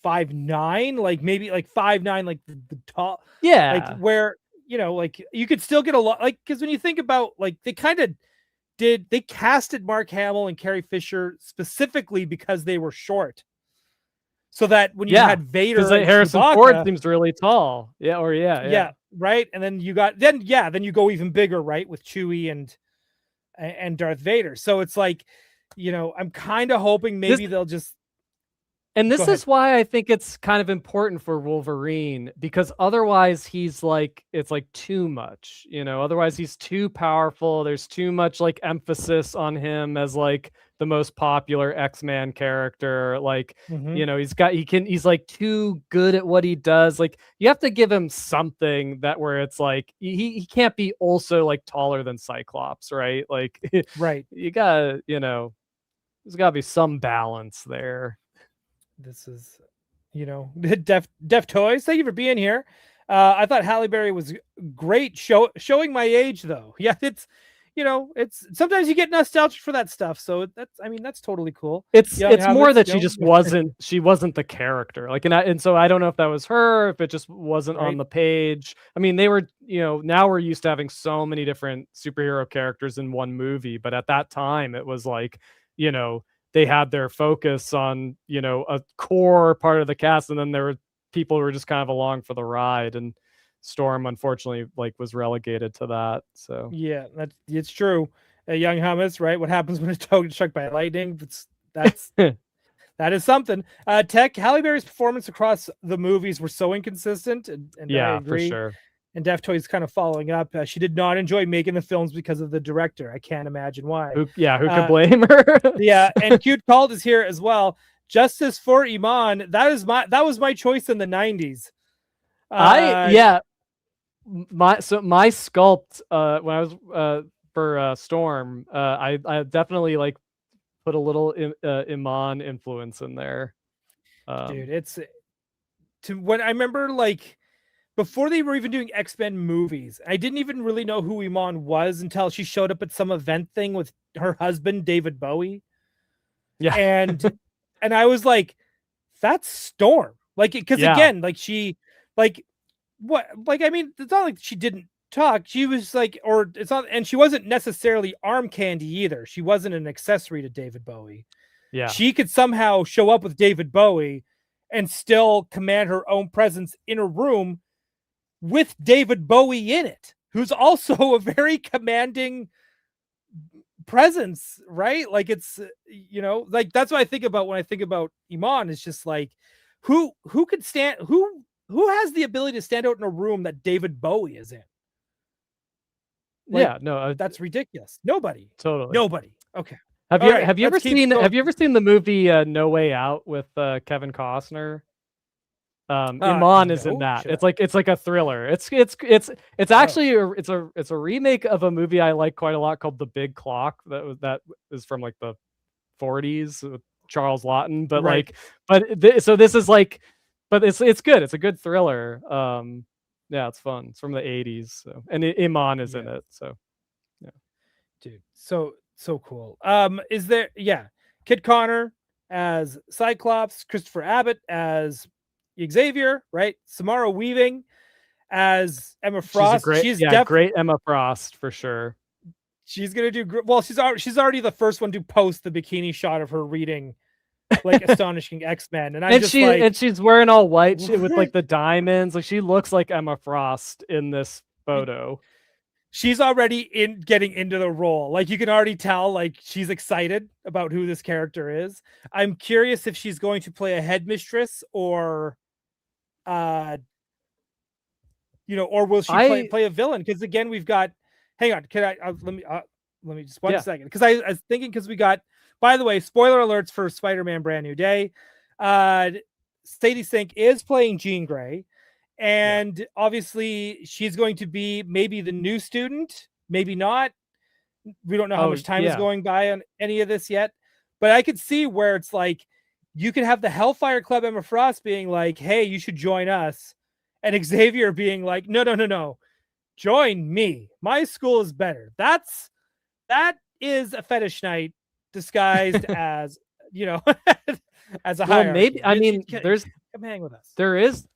5'9", like maybe like 5'9", like the tall, like Yeah, where like you could still get a lot, like because when you think about like they kind of they casted Mark Hamill and Carrie Fisher specifically because they were short, so that when you yeah. had Vader Because and Harrison Ford Chewbacca, seems really tall. Yeah. right, and then you got then you go even bigger, right, with Chewie and Darth Vader. So it's like, I'm kind of hoping This maybe they'll just And go this ahead. is why I think it's kind of important for Wolverine, because otherwise he's like, it's like too much, otherwise he's too powerful. There's too much like emphasis on him as like the most popular X-Man character. Like, Mhm. he's like too good at what he does. Like you have to give him something that where it's like, he can't be also like taller than Cyclops, right? Like Right. you gotta, there's gotta be some balance there. This is, Def Toys. Thank you for being here. I thought Halle Berry was great. Showing my age though. Yeah, it's sometimes you get nostalgic for that stuff. So that's totally cool. Young It's more Hummus, that she wasn't the character. Like, and so I don't know if that was her, if it just wasn't on right. the page. I mean, they were, now we're used to having so many different superhero characters in one movie, but at that time it was like, they had their focus on, a core part of the cast, and then there were people who were just kind of along for the ride, and Storm unfortunately like was relegated to that. So Yeah, it's true. Young Hummus, right? What happens when a dog gets struck by lightning? That is something. Tech, Halle Berry's performance across the movies were so inconsistent, and I yeah, for agree. sure. And Def Toys kind of following up. She did not enjoy making the films because of the director. I can't imagine why. Who could blame her? Yeah, and Cute Called is here as well. Justice for Iman. That was my choice in the 90s. My sculpt when I was for Storm, I definitely like put a little Iman influence in there. Dude, it's to when I remember like before they were even doing X-Men movies, I didn't even really know who Iman was until she showed up at some event thing with her husband, David Bowie. Yeah. And I was like, that's Storm. Like, because again, like she, like, what, like, I mean, it's not like she didn't talk. She was like, or it's not, and she wasn't necessarily arm candy either. She wasn't an accessory to David Bowie. Yeah. She could somehow show up with David Bowie and still command her own presence in a room with David Bowie in it, who's also a very commanding presence, right? Like it's, like that's what I think about when I think about Iman. It's just like who could stand, who has the ability to stand out in a room that David Bowie is in? Like, yeah, no, that's ridiculous. Nobody. Totally. Nobody. Okay. Have you ever seen the movie No Way Out with Kevin Costner? Iman is in that. It's like a thriller. It's actually it's a remake of a movie I like quite a lot called The Big Clock. That is from like the 40s with Charles Laughton. But right. So this is like, but it's good. It's a good thriller. Yeah, it's fun. It's from the 80s. So, and Iman is in it. So yeah, dude, so cool. Is there Kid Connor as Cyclops, Christopher Abbott as Xavier, right? Samara Weaving as Emma Frost. She's great Emma Frost for sure. She's gonna do well. She's already the first one to post the bikini shot of her reading like Astonishing X-Men, and she's wearing all white with like the diamonds. Like she looks like Emma Frost in this photo. She's already getting into the role. Like you can already tell, like she's excited about who this character is. I'm curious if she's going to play a headmistress or or will she play a villain? Because again, we've got. Hang on, can I let me just one second? Because I was thinking, because we got. By the way, spoiler alerts for Spider-Man: Brand New Day. Sadie Sink is playing Jean Grey, and obviously she's going to be maybe the new student, maybe not. We don't know how much time is going by on any of this yet, but I could see where it's like you could have the Hellfire Club Emma Frost being like, hey, you should join us. And Xavier being like, no. Join me. My school is better. That is a fetish night disguised as, as a hierarchy. Maybe, I mean, come hang with us. There's,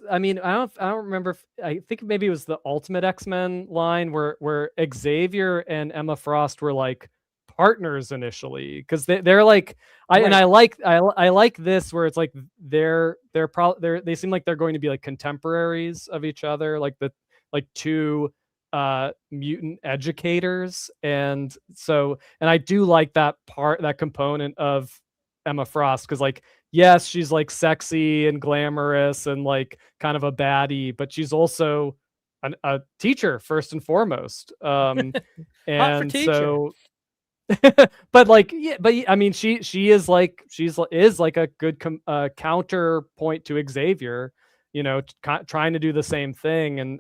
I mean, I don't remember. I think maybe it was the Ultimate X-Men line where Xavier and Emma Frost were like partners initially, because they're like, and I like this where it's like they seem like they're going to be like contemporaries of each other, like two mutant educators, and I do like that component of Emma Frost, because like, yes, she's like sexy and glamorous and like kind of a baddie, but she's also a teacher first and foremost. And so, but like, yeah, but I mean, she is like a good counterpoint to Xavier, trying to do the same thing,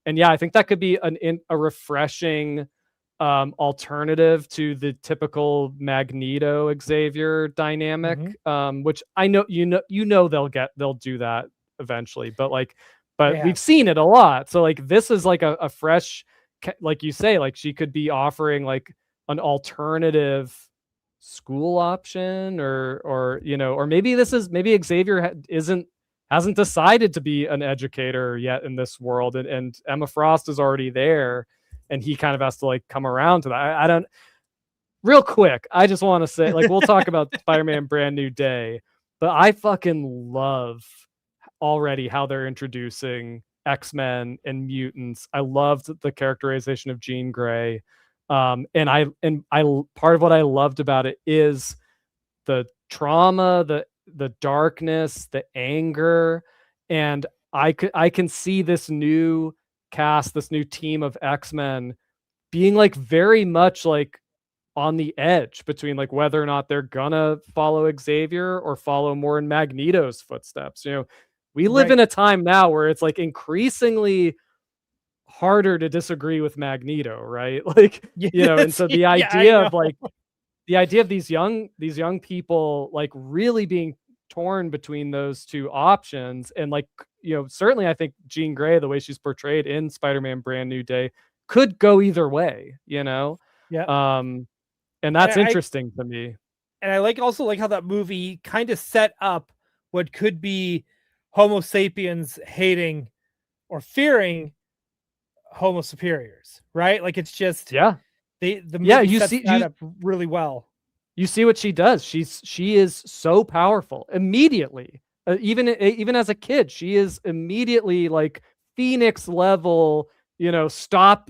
and yeah, I think that could be a refreshing alternative to the typical Magneto Xavier dynamic, which I know they'll do that eventually, but we've seen it a lot. So like, this is like a fresh, like you say, like she could be offering like an alternative school option, or maybe Xavier hasn't decided to be an educator yet in this world, and Emma Frost is already there, and he kind of has to like come around to that. I don't. Real quick, I just want to say, like, we'll talk about Spider-Man Brand New Day, but I fucking love already how they're introducing X-Men and mutants. I loved the characterization of Jean Grey, and I part of what I loved about it is the trauma, the darkness, the anger, and I can see this new cast, this new team of X-Men being like very much like on the edge between like whether or not they're gonna follow Xavier or follow more in Magneto's footsteps. We live in a time now where it's like increasingly harder to disagree with Magneto, right? Like, and so the idea of like these young people like really being torn between those two options, and like, certainly I think Jean Grey, the way she's portrayed in Spider-Man Brand New Day, could go either way, and that's interesting to me. And I also like how that movie kind of set up what could be Homo sapiens hating or fearing Homo superiors, right? Like, it's just the movie sets that up really well. You see what she does. She is so powerful immediately. Even as a kid, she is immediately like Phoenix level. Stop.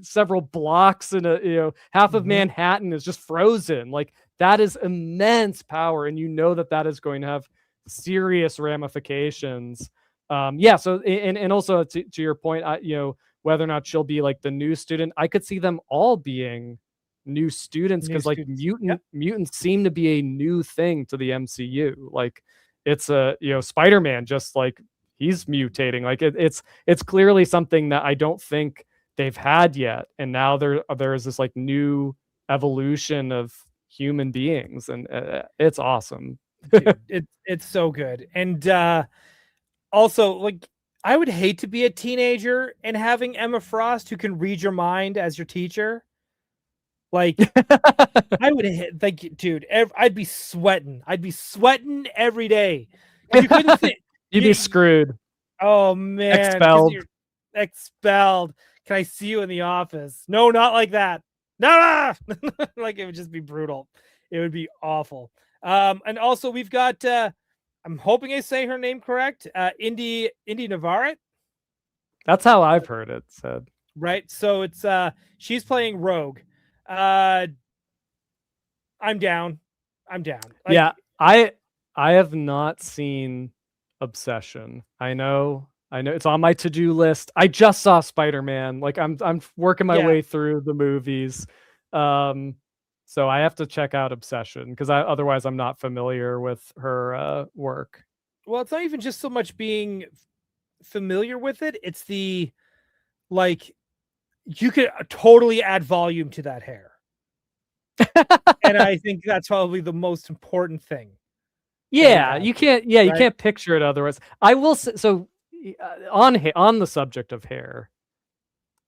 Several blocks and half of Manhattan is just frozen. Like, that is immense power, and that is going to have serious ramifications. So and also to your point, whether or not she'll be like the new student, I could see them all being new students, because like mutants seem to be a new thing to the MCU. Like, it's Spider-Man, just like he's mutating. Like, it's clearly something that I don't think they've had yet, and now there is this like new evolution of human beings, and it's awesome. Dude, it's so good. And also, like, I would hate to be a teenager and having Emma Frost, who can read your mind, as your teacher. Like, I would hit, like, dude, I'd be sweating. I'd be sweating every day. You couldn't think. You'd be screwed. Oh man, expelled. Can I see you in the office? No, not like that. No. Like, it would just be brutal. It would be awful. And also we've got I'm hoping I say her name correct. Indy Navarrete. That's how I've heard it said. Right. So it's she's playing Rogue. I'm down. Like, yeah, I have not seen Obsession. I know it's on my to-do list. I just saw Spider-Man. Like, I'm working my way through the movies. So I have to check out Obsession, because otherwise I'm not familiar with her work. Well, it's not even just so much being familiar with it. It's the, like, you could totally add volume to that hair. And I think that's probably the most important thing. Yeah, you can't. Yeah, you right? can't picture it otherwise. I will say so. On the subject of hair,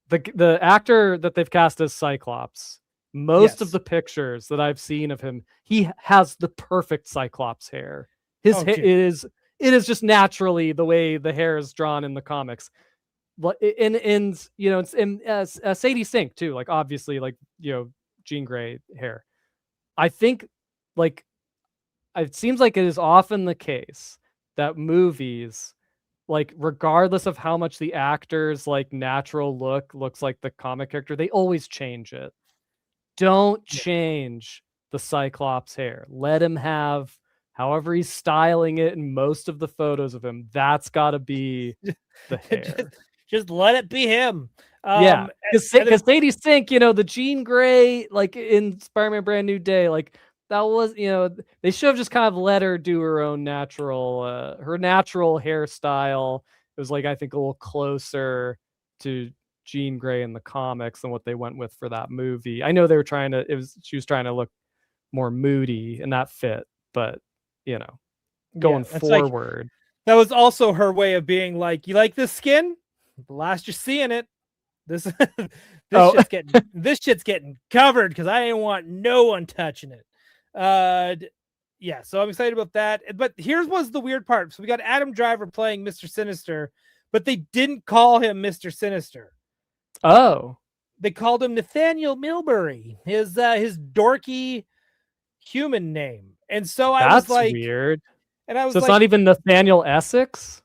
the actor that they've cast as Cyclops, most of Yes. the pictures that I've seen of him, he has the perfect Cyclops hair. His Oh, hair dude. is just naturally the way the hair is drawn in the comics. And you know, it's in Sadie Sink too. Like obviously, like you know, Jean Grey hair. I think like it seems like it is often the case that movies, like regardless of how much the actor's like natural look looks like the comic character, they always change it. Don't Yeah. change the Cyclops hair. Let him have however he's styling it in most of the photos of him. That's got to be the hair. just let it be him. Yeah, because and then- Sadie Sink, you know, the Jean Grey, like in Spider-Man: Brand New Day, like that was, you know, they should have just kind of let her do her own natural, her natural hairstyle. It was like I think a little closer to Jean Grey in the comics than what they went with for that movie. I know they were trying to, she was trying to look more moody, and that fit, but you know, going it's like, forward, that was also her way of being like, you like this skin? The last you're seeing it, this this shit's getting covered because I ain't want no one touching it. Yeah, so I'm excited about that. But here's was the weird part. So we got Adam Driver playing Mr. Sinister, but they didn't call him Mr. Sinister. Oh, They called him Nathaniel Milbury, his dorky human name. And so I was that's like, weird. and I was So it's like, not even Nathaniel Essex?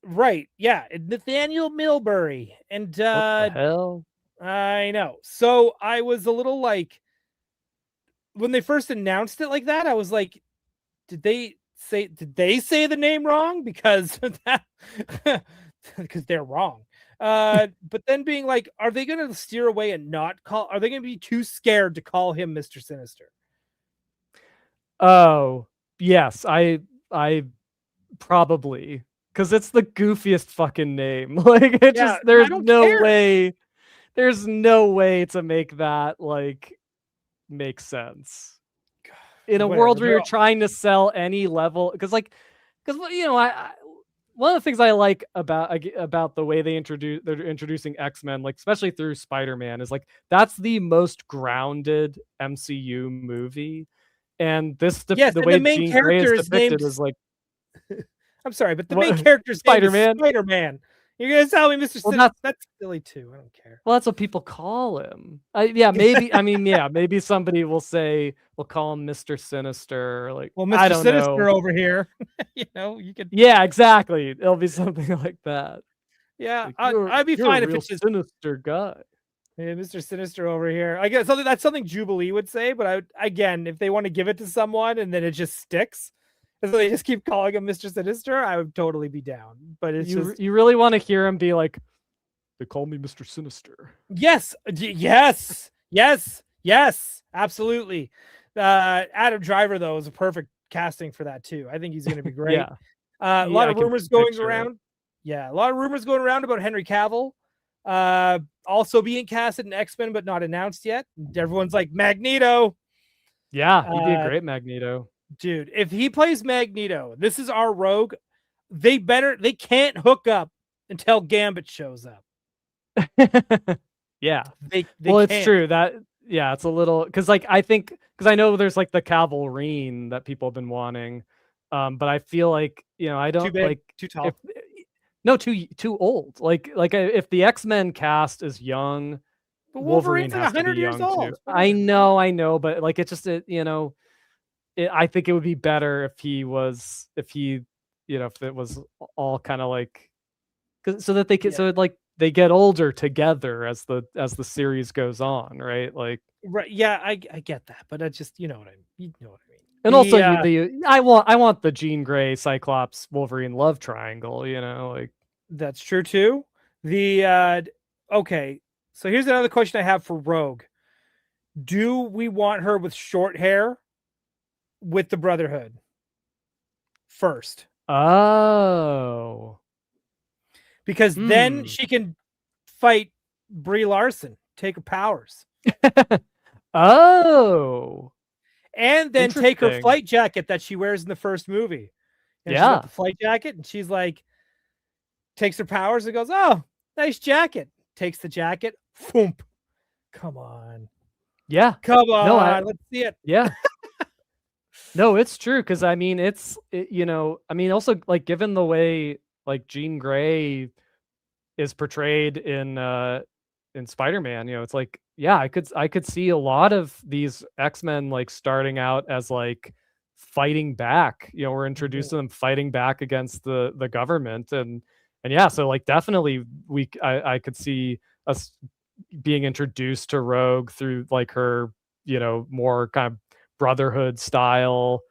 right, yeah, Nathaniel Milbury. And What the hell? I know. So I was a little like, when they first announced it like that, I was like, did they say the name wrong? Because that because they're wrong. But then being like, are they gonna steer away and not call, are they gonna be too scared to call him Mr. Sinister? Oh, yes, I probably, because it's the goofiest fucking name. Like it Yeah, just there's I don't no care. way. There's no way to make that like make sense in a Whatever. world where you're trying to sell any level. Because you know, I one of the things I like about the way they're introducing X-Men, like especially through Spider-Man, is like that's the most grounded MCU movie. And Yes, the and the way main Jean Grey is character is named, depicted is like I'm sorry, but the main what, character's name is Spider-Man. Spider-Man. You're gonna tell me Mr. Well, Sinister? That's silly too. I don't care. well, that's what people call him. Yeah, maybe. I mean, yeah, maybe somebody will call him Mr. Sinister. Like, Well, I Mr. don't Sinister know. over here, you know, you could. Yeah, exactly. It'll be something like that. Yeah, Like, I'd be you're a fine if real it's just, sinister guy. hey, Mr. Sinister over here. I guess that's something Jubilee would say, but again, if they want to give it to someone and then it just sticks, and so they just keep calling him Mr. Sinister, I would totally be down. But it's just, You really want to hear him be like, they call me Mr. Sinister. yes, yes, absolutely. Adam Driver though is a perfect casting for that too. I think he's going to be great. Yeah. A lot I of can rumors going picture it. around. Yeah, a lot of rumors going around about Henry Cavill also being casted in X-Men, but not announced yet. Everyone's like, Magneto. Yeah, he'd be a great Magneto. Dude, if he plays Magneto, this is our Rogue. They can't hook up until Gambit shows up. Yeah. They Well, it's can't. true that, yeah, it's a little, because like I think, because I know there's like the Cavalrine that people have been wanting, but I feel like, you know, I don't Too big, like too tall. no, too old. Like if the X-Men cast is young, But Wolverine Wolverine's like has to be 100 years young old. too. I know, but like it's just you know, I think it would be better if he, you know, if it was all kind of like, so that they could, so like they get older together as the series goes on, right? Like, right, yeah, I get that, but I just, you know what I mean. and also I want the Jean Grey Cyclops Wolverine love triangle, you know, like that's true too. Okay, so here's another question I have for Rogue. Do we want her with short hair with the Brotherhood first? Oh, Because then she can fight Brie Larson, take her powers. Oh, and then take her interesting. flight jacket that she wears in the first movie. And she's Yeah. got the flight jacket, and she's like, takes her powers and goes, "Oh, nice jacket." Takes the jacket, boom. Come on, Yeah. come No, on, let's see it. yeah. No, it's true because I mean, I mean, also like given the way like Jean Grey is portrayed in Spider-Man, it's like, yeah, I could see a lot of these X-Men like starting out as like fighting back. We're introduced to them fighting back against the government, and yeah, so like definitely I could see us being introduced to Rogue through like her, more kind of brotherhood style.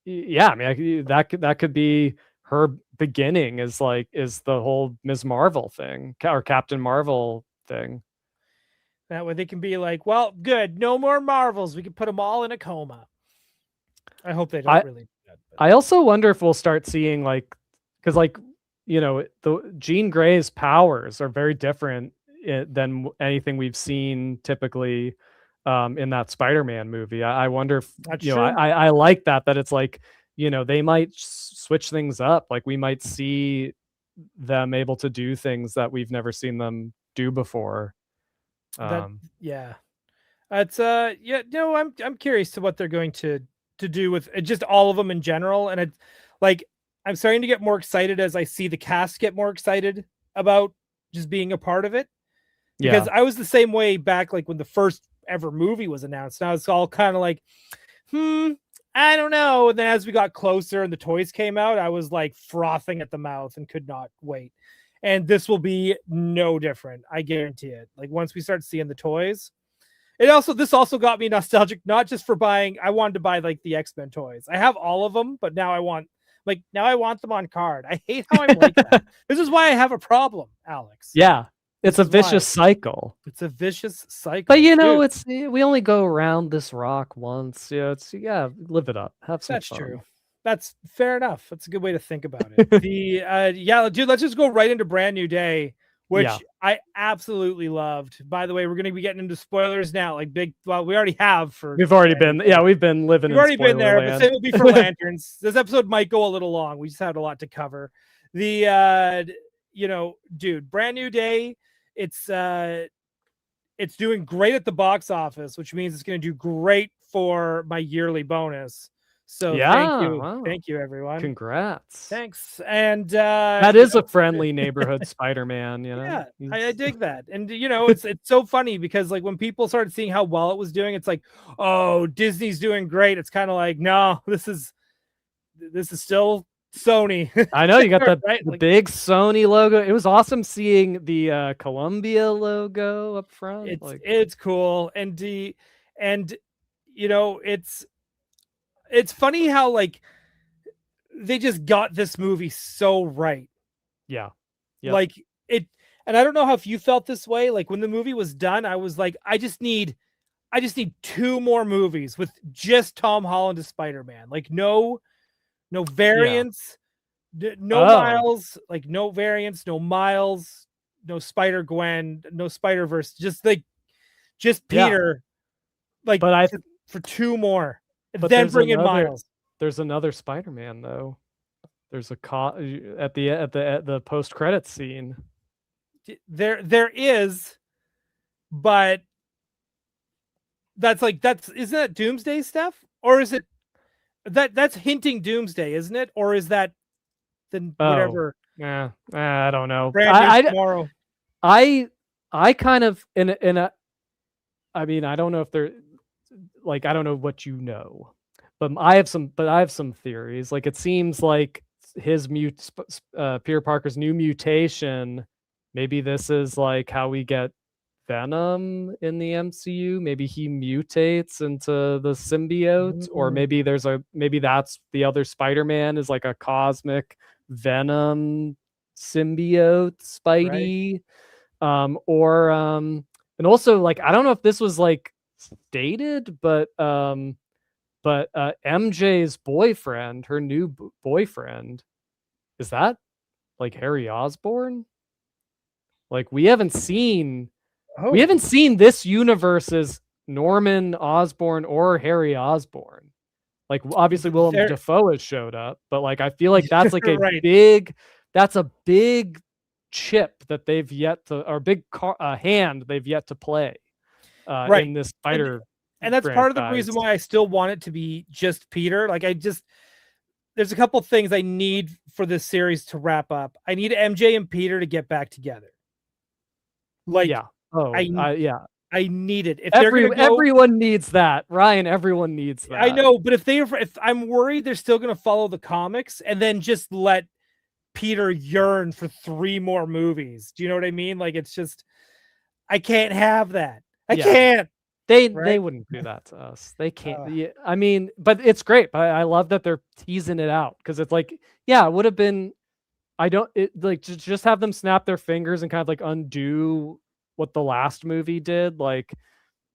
Yeah, I mean, that could be her beginning is the whole Ms. Marvel thing or Captain Marvel thing. That way they can be like, well, good, no more Marvels. We can put them all in a coma. I hope they don't I really do that. I also wonder if we'll start seeing like, because like the Jean Grey's powers are very different than anything we've seen typically in that Spider-Man movie. I wonder if That's you know true. I like that it's like they might switch things up. Like we might see them able to do things that we've never seen them do before. Yeah. That's yeah, no, I'm curious to what they're going to do with just all of them in general. And it's like I'm starting to get more excited as I see the cast get more excited about just being a part of it. Because Yeah. I was the same way back like when the first ever movie was announced. And I was all kind of like, I don't know. And then as we got closer and the toys came out, I was like frothing at the mouth and could not wait. And this will be no different. I guarantee it. Like once we start seeing the toys, this also got me nostalgic, not just for buying. I wanted to buy like the X-Men toys. I have all of them, but now I want them on card. I hate how I'm like that. This is why I have a problem, Alex. Yeah. It's a This is why. vicious cycle. It's a vicious cycle. But Dude, we only go around this rock once. Live it up. Have some that's fun. true. That's fair enough. That's a good way to think about it. Dude, let's just go right into Brand New Day, which I absolutely loved. By the way, we're gonna be getting into spoilers now. Like we already have for We've already been we've been living we've in already been there, Spoilerland. but same will be for Lanterns. This episode might go a little long. We just had a lot to cover. Dude, Brand New Day. It's doing great at the box office, which means it's going to do great for my yearly bonus. So thank you, everyone. Congrats. Thanks. And that is a friendly neighborhood Spider-Man. Yeah, I dig that. And it's so funny because like when people started seeing how well it was doing, it's like, oh, Disney's doing great. It's kind of like, no, this is still Sony. I know you got the right? the big Sony logo. It was awesome seeing the Columbia logo up front. It's cool, and it's funny how like they just got this movie so right. Yeah. Yep. Like it, and I don't know how if you felt this way. Like when the movie was done, I was like, I just need 2 more movies with just Tom Holland as Spider-Man. Like no variants, no Miles, like no variants, no Miles, no Spider-Gwen, no Spider-Verse, just Peter. Like, but for 2 more, and then bring in Miles. There's another Spider-Man though. There's at the post-credits scene. There is, but isn't that Doomsday stuff, or is it? That's hinting Doomsday, isn't it? Or is that then whatever? Yeah, I don't know. Tomorrow. I kind of I mean, I don't know if they're like, I don't know what but I have some theories. Like it seems like his Peter Parker's new mutation. Maybe this is like how we get Venom in the MCU. Maybe he mutates into the symbiote, or maybe that's the other Spider-Man is like a cosmic Venom symbiote Spidey. Right. And also like I don't know if this was like stated, but MJ's boyfriend, her new boyfriend, is that like Harry Osborn? Like we haven't seen this universe's Norman Osborn or Harry Osborn. Like obviously Willem They're- Dafoe has showed up, but like I feel like that's like a Right. big chip that they've yet to, or big hand they've yet to play Right. in this spider. And that's part of the franchise. reason why I still want it to be just Peter. Like there's a couple things I need for this series to wrap up. I need MJ and Peter to get back together. Like, yeah. Oh, yeah. I need it. If they're gonna go, everyone needs that, Ryan. Everyone needs that. I know, but if I'm worried they're still gonna follow the comics and then just let Peter yearn for 3 more movies. Do you know what I mean? Like, it's just, I can't have that. I can't. They Right? wouldn't do that to us. They can't. I mean, but it's great. I love that they're teasing it out because it's like, yeah, it would have been. Just have them snap their fingers and kind of like undo what the last movie did. Like,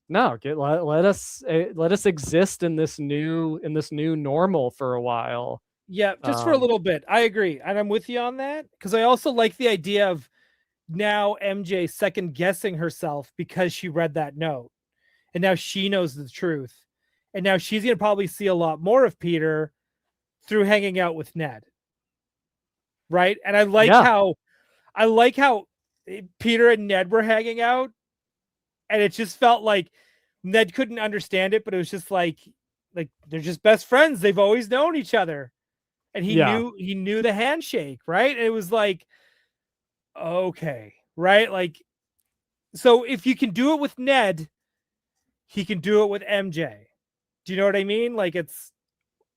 no, let us exist in this new normal for a while. Yeah, just for a little bit. I agree. And I'm with you on that because I also like the idea of now MJ second guessing herself because she read that note. And now she knows the truth. And now she's going to probably see a lot more of Peter through hanging out with Ned. Right? And I like how Peter and Ned were hanging out. And it just felt like Ned couldn't understand it, but it was just like they're just best friends. They've always known each other. And he knew the handshake, right? And it was like, okay, right? Like, so if you can do it with Ned, he can do it with MJ. Do you know what I mean? Like, it's,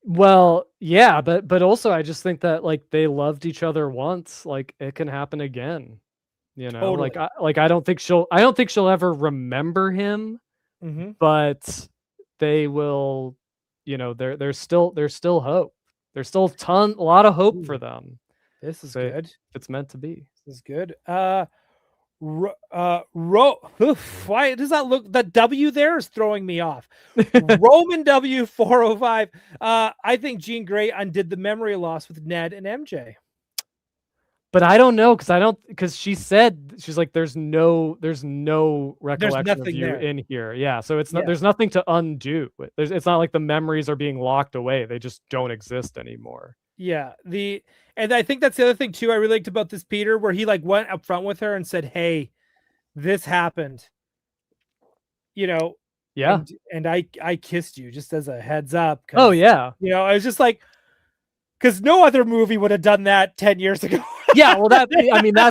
well, yeah, but also I just think that like they loved each other once, like it can happen again. You know, Totally. I don't think she'll ever remember him, but they will, you know, there's still hope. There's still a lot of hope for them. This is good. If it's meant to be. This is good. Why does that look? That W there is throwing me off. Roman W 405. I think Jean Grey undid the memory loss with Ned and MJ. But I don't know because she said she's like there's no recollection of you there in here. Yeah, so it's not there's nothing to undo. It's not like the memories are being locked away. They just don't exist anymore. Yeah, and I think that's the other thing too I really liked about this Peter, where he like went up front with her and said, "Hey, this happened." You know, yeah, and I kissed you just as a heads up. Oh yeah, you know, I was just like, because no other movie would have done that 10 years ago. Yeah, well, that's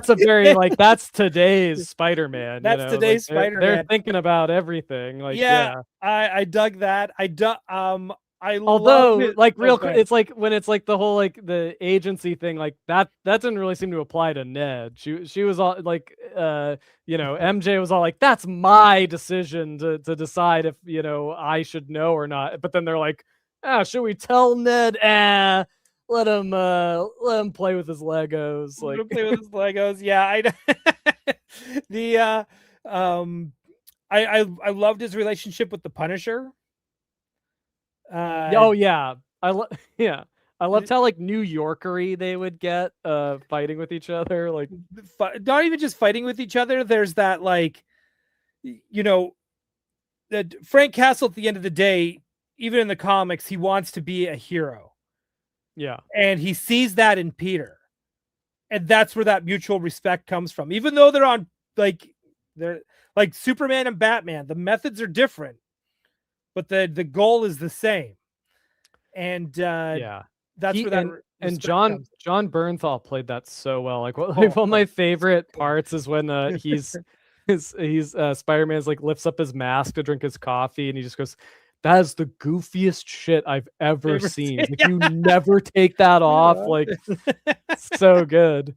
a very like that's today's Spider-Man. That's today's Spider-Man. They're thinking about everything. Like, I dug that. Although like it's like when it's like the whole like the agency thing, like that didn't really seem to apply to Ned. She was all like you know, MJ was all like, that's my decision to decide if, you know, I should know or not. But then they're like, should we tell Ned? Let him play with his Legos. Like play with his Legos. Yeah, I loved his relationship with the Punisher. Oh yeah, I loved how like New Yorkery they would get fighting with each other, like not even just fighting with each other. There's that like, you know, that Frank Castle at the end of the day, even in the comics, he wants to be a hero. Yeah, and he sees that in Peter, and that's where that mutual respect comes from. Even though they're like Superman and Batman, the methods are different, but the goal is the same. And that's where that and John Bernthal played that so well. Like one of my favorite parts is when he's Spider-Man's like lifts up his mask to drink his coffee, and he just goes, "That is the goofiest shit I've ever seen. Like, you never take that off." Like, so good.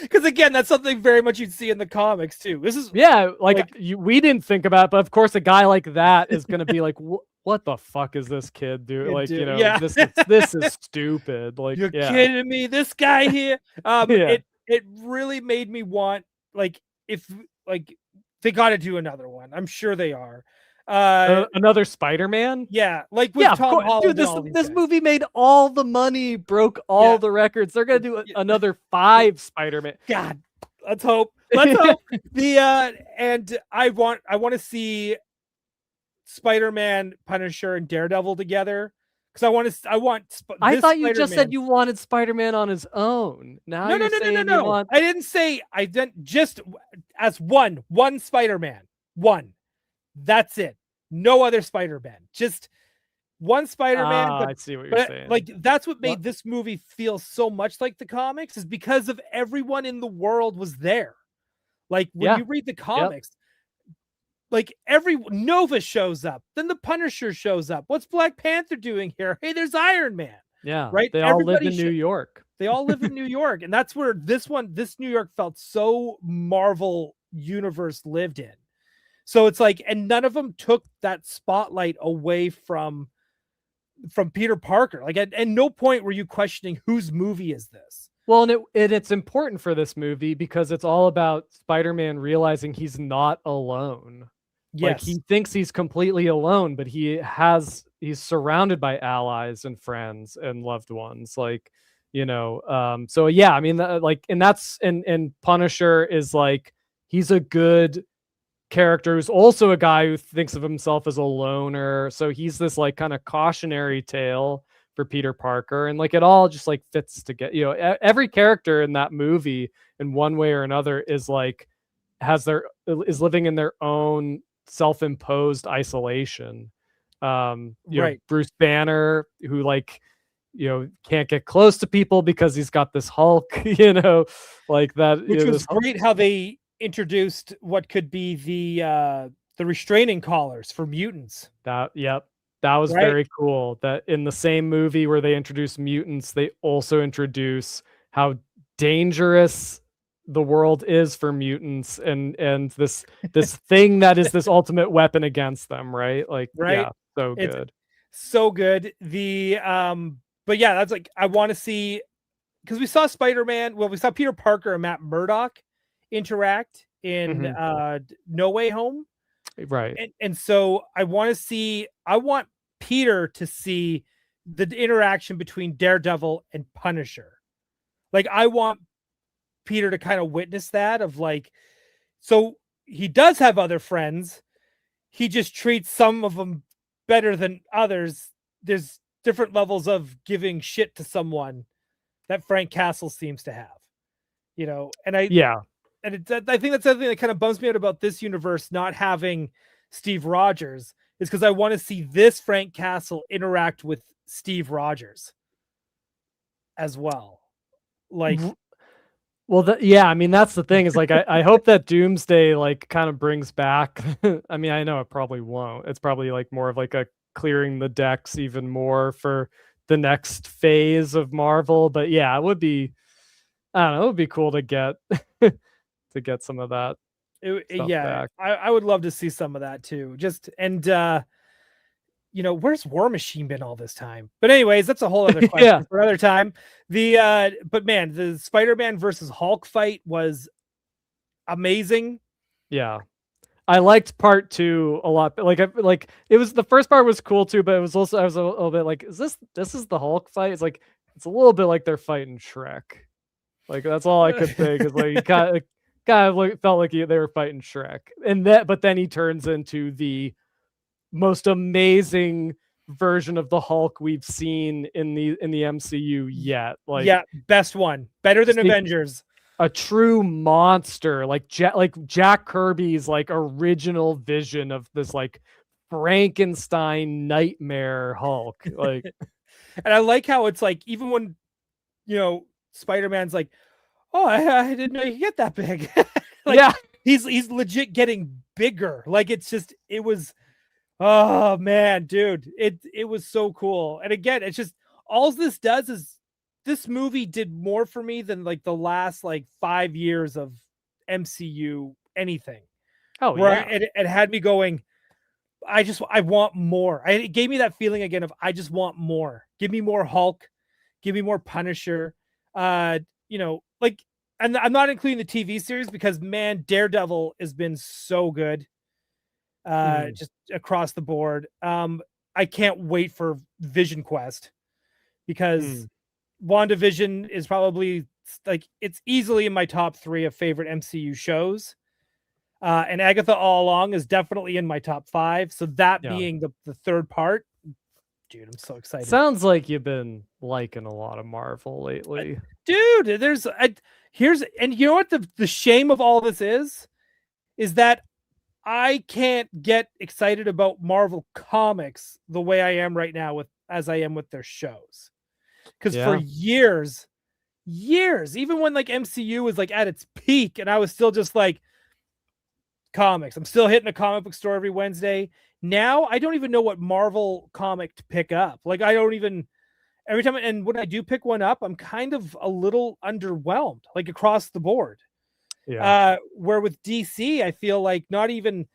Because again, that's something very much you'd see in the comics too. This is we didn't think about it, but of course a guy like that is going to be like, what the fuck is this kid doing? Like, you know, this is stupid. Like, you're kidding me. This guy here. It really made me want, like, if like they got to do another one. I'm sure they are. Another Spider-Man? Yeah, like with Tom Holland. Dude, this movie made all the money, broke all the records. They're gonna do another 5 Spider-Man. God, let's hope. Let's hope. And I want to see Spider-Man, Punisher, and Daredevil together, because I this thought you just said Spider-Man. you wanted Spider-Man on his own. Now No, you're no, no, no, no, saying you no. want. I didn't say. I didn't, just as one Spider-Man. One. That's it. No other Spider-Man. Just one Spider-Man. Ah, But I see what you're saying. like, that's what What? made this movie feel so much like the comics, is because of everyone in the world was there. Like, when Yeah. you read the comics, like, Nova shows up, then the Punisher shows up. What's Black Panther doing here? Hey, there's Iron Man. Yeah, Right? they all live in New York. They all live in New York, and that's where this New York felt so Marvel universe lived in. So it's like, and none of them took that spotlight away from Peter Parker. Like, at no point were you questioning whose movie is this. Well, and it's important for this movie because it's all about Spider-Man realizing he's not alone. Like, Yes. he thinks he's completely alone, but he's surrounded by allies and friends and loved ones. Like, so yeah, I mean, and Punisher is like, he's a good character who's also a guy who thinks of himself as a loner. So he's this like kind of cautionary tale for Peter Parker, and like it all just like fits together. Every character in that movie in one way or another is living in their own self-imposed isolation. Right. Bruce Banner, who can't get close to people because he's got this Hulk, like that. Which was great how they introduced what could be the restraining collars for mutants. That was very cool. That in the same movie where they introduce mutants, they also introduce how dangerous the world is for mutants, and this thing that is this ultimate weapon against them, right? Like, yeah, so good. It's so good. But yeah, that's like, I want to see, because we saw Spider-Man, we saw Peter Parker and Matt Murdock interact in No Way Home. Right. And so I want Peter to see the interaction between Daredevil and Punisher. Like, I want Peter to kind of witness that, of like, so he does have other friends. He just treats some of them better than others. There's different levels of giving shit to someone that Frank Castle seems to have, and I think that's the thing that kind of bums me out about this universe not having Steve Rogers, is because I want to see this Frank Castle interact with Steve Rogers as well. Like, well, I mean, that's the thing, is like, I hope that Doomsday like kind of brings back, I mean, I know it probably won't. It's probably like more of like a clearing the decks even more for the next phase of Marvel. But yeah, it would be, I don't know, it would be cool to get to get some of that. Back. I would love to see some of that too. Where's War Machine been all this time? But anyways, that's a whole other question for another time. But man, the Spider-Man versus Hulk fight was amazing. Yeah. I liked part 2 a lot. Like it was, the first part was cool too, but it was also, I was a little bit like, is this is the Hulk fight? It's like, it's a little bit like they're fighting Shrek. Like, that's all I could think, is like, it kind of felt like they were fighting Shrek. But then he turns into the most amazing version of the Hulk we've seen in the MCU yet. Like, yeah, best one, better than Avengers. A true monster, like Jack Kirby's like original vision of this like Frankenstein nightmare Hulk. Like, and I like how it's like, even when Spider-Man's like, oh, I didn't know you get that big. Like, yeah, he's legit getting bigger. Like, it was, oh man, dude, it was so cool. And again, it's just, all this does is, this movie did more for me than like the last like 5 years of MCU anything. Oh, yeah. It had me going, I want more. It gave me that feeling again of, I just want more. Give me more Hulk. Give me more Punisher. Like, and I'm not including the TV series, because man, Daredevil has been so good. Just across the board. I can't wait for Vision Quest, because WandaVision is probably like it's easily in my top 3 of favorite MCU shows. And Agatha All Along is definitely in my top 5. So that Yeah. being the third part, dude, I'm so excited. Sounds like you've been liking a lot of Marvel lately. Dude, here's and you know what the shame of all this is that I can't get excited about Marvel comics the way I am right now as I am with their shows. Because for years, even when like MCU was like at its peak, and I was still just like comics. I'm still hitting a comic book store every Wednesday. Now I don't even know what Marvel comic to pick up. Like I don't even every time, and when I do pick one up, I'm kind of a little underwhelmed, like across the board. Yeah. Where with DC, I feel like not even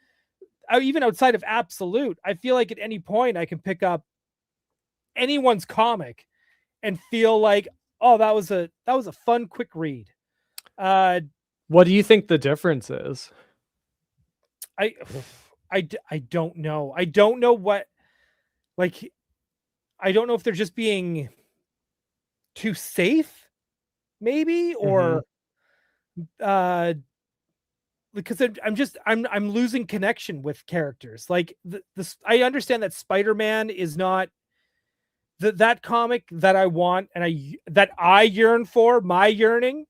outside of Absolute, I feel like at any point I can pick up anyone's comic and feel like, oh, that was a fun, quick read. What do you think the difference is? I don't know. I don't know what, like, I don't know if they're just being too safe, maybe, or because I'm losing connection with characters. Like this, I understand that Spider-Man is not that comic that I want and I yearn for. My yearning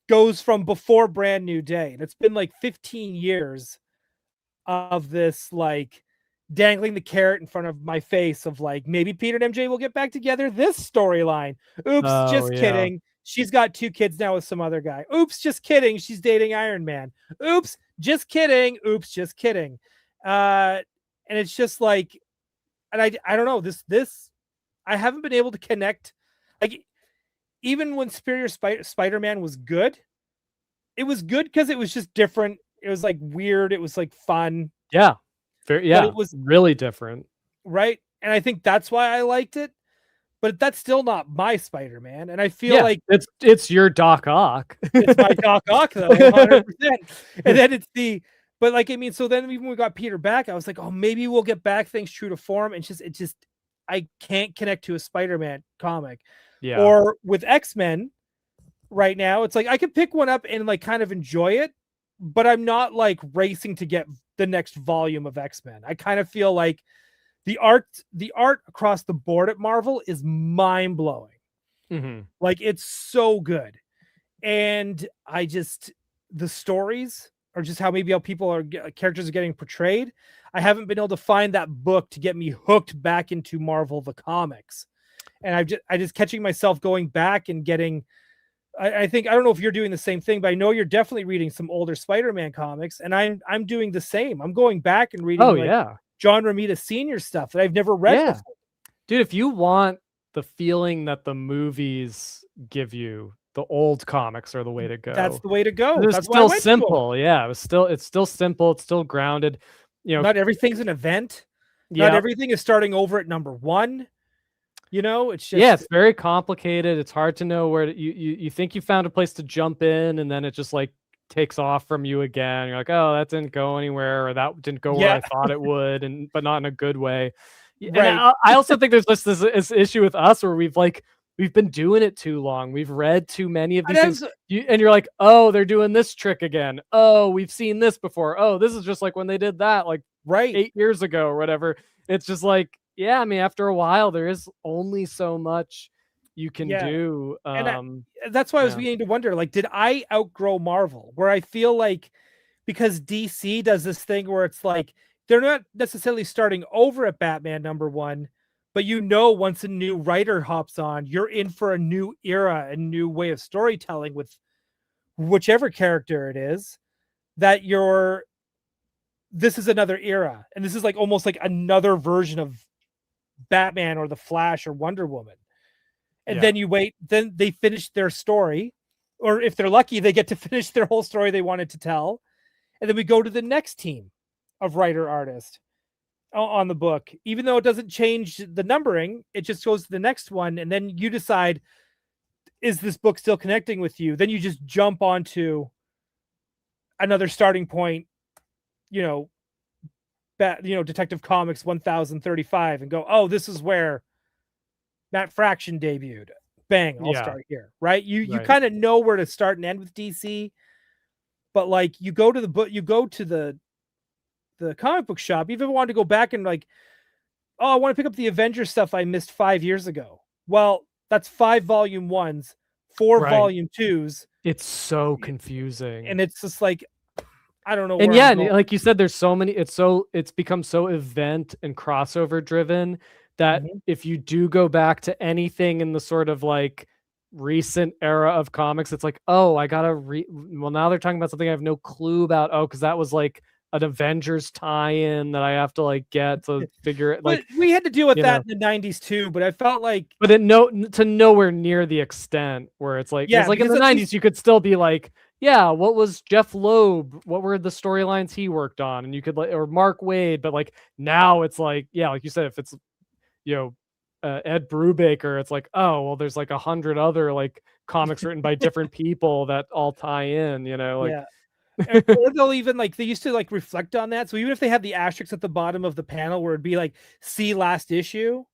goes from before Brand New Day, and it's been like 15 years of this like dangling the carrot in front of my face of like maybe Peter and MJ will get back together. This storyline. Oops, just kidding. She's got 2 kids now with some other guy. Oops, just kidding. She's dating Iron Man. Oops, just kidding. Oops, just kidding. And it's just like, and I don't know, this I haven't been able to connect. Like even when Superior Spider-Man was good, it was good because it was just different. It was like weird. It was like fun. Yeah. But it was really different. Right. And I think that's why I liked it. But that's still not my Spider-Man. And I feel like it's your Doc Ock. It's my Doc Ock though, 100%. And then but like, I mean, so then even when we got Peter back, I was like, oh, maybe we'll get back things true to form. And I can't connect to a Spider-Man comic. Yeah. Or with X-Men right now, it's like I could pick one up and like kind of enjoy it, but I'm not like racing to get the next volume of X-Men. I kind of feel like the art across the board at Marvel is mind-blowing. Like it's so good. And the stories are just how characters are getting portrayed. I haven't been able to find that book to get me hooked back into Marvel the comics. And I just catching myself going back and getting, I think, I don't know if you're doing the same thing, but I know you're definitely reading some older Spider-Man comics, and I'm doing the same. I'm going back and reading John Romita Sr. stuff that I've never read before. Dude, if you want the feeling that the movies give you, the old comics are the way to go. That's the way to go. It's still simple. Yeah, it's still simple. It's still grounded. You know, not everything's an event. Not everything is starting over at number 1. You know, it's just it's very complicated. It's hard to know where you think you found a place to jump in, and then it just like takes off from you again. You're like, oh, that didn't go anywhere, or that didn't go where I thought it would, but not in a good way. Right. And I also think there's just this issue with us where we've been doing it too long. We've read too many of these things, and you're like, oh, they're doing this trick again. Oh, we've seen this before. Oh, this is just like when they did that like 8 years ago or whatever. It's just like, I mean, after a while, there is only so much you can do. And that's why I was beginning to wonder, like, did I outgrow Marvel? Where I feel like, because DC does this thing where it's like, they're not necessarily starting over at Batman #1, but once a new writer hops on, you're in for a new era, a new way of storytelling with whichever character it is, this is another era. And this is like almost like another version of Batman or the Flash or Wonder Woman. And then you wait, then they finish their story, or if they're lucky, they get to finish their whole story they wanted to tell. And then we go to the next team of writer artist on the book. Even though it doesn't change the numbering, it just goes to the next one. And then you decide, is this book still connecting with you? Then you just jump onto another starting point, Detective Comics 1035 and go, oh, this is where Matt Fraction debuted. bang, I'll Yeah. start here, right? You Right. kind of know where to start and end with DC, but like you go to the book, you go to the comic book shop, you even want to go back and like, oh, I want to pick up the Avengers stuff I missed 5 years ago. Well, that's 5 volume 1s, 4 Right. volume 2s, It's so confusing. and it's just like, I don't know And where yeah, I'm and going. like you said, there's so many. It's become so event and crossover driven that Mhm. if you do go back to anything in the sort of like recent era of comics, it's like, oh, I gotta well, now they're talking about something I have no clue about. Oh, because that was like an Avengers tie-in that I have to like get to figure it. But Like, we had to deal with you that know, in the 90s too, but I felt like, but it to nowhere near the extent where it's like, because yeah, like in because the at 90s least, you could still be like, yeah, what was Jeff Loeb, what were the storylines he worked on, and you could like, or Mark Waid, but like now it's like, yeah, like you said, if it's, you know, Ed Brubaker, it's like, oh well, there's like 100 other like comics written by different people that all tie in, you know, like yeah. Or they'll even like, they used to like reflect on that. So even if they had the asterisks at the bottom of the panel where it'd be like, see last issue,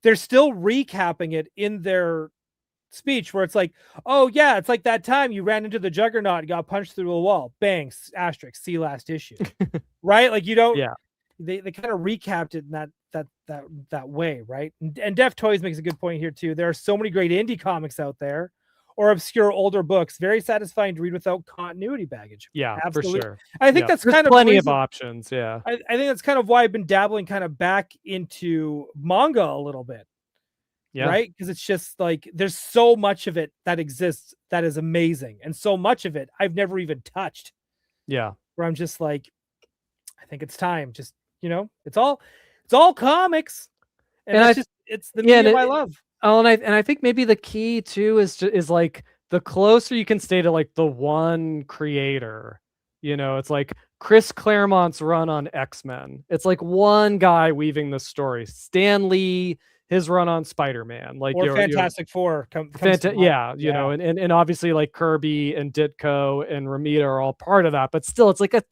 they're still recapping it in their speech where it's like, oh yeah, it's like that time you ran into the Juggernaut and got punched through a wall. Bang, asterisk, see last issue. Right? Like you don't, yeah, they kind of recapped it in that way, right? And Def Toys makes a good point here too. There are so many great indie comics out there or obscure older books, very satisfying to read without continuity baggage. yeah, for Absolutely. sure. I think Yeah, that's there's kind of plenty of reason, options. Yeah, I think that's kind of why I've been dabbling kind of back into manga a little bit, yeah, right? Because it's just like there's so much of it that exists that is amazing, and so much of it I've never even touched. yeah. Where I'm just like, I think it's time. Just, it's all comics, and And that's I just, it's the yeah, and medium I love. oh, and I think maybe the key too is like the closer you can stay to like the one creator, you know, it's like Chris Claremont's run on X-Men. It's like one guy weaving the story. Stan Lee, his run on Spider-Man, like Or you know, Fantastic Four comes to mind. yeah, you know, Yeah, and obviously like Kirby and Ditko and Ramita are all part of that, but still it's like a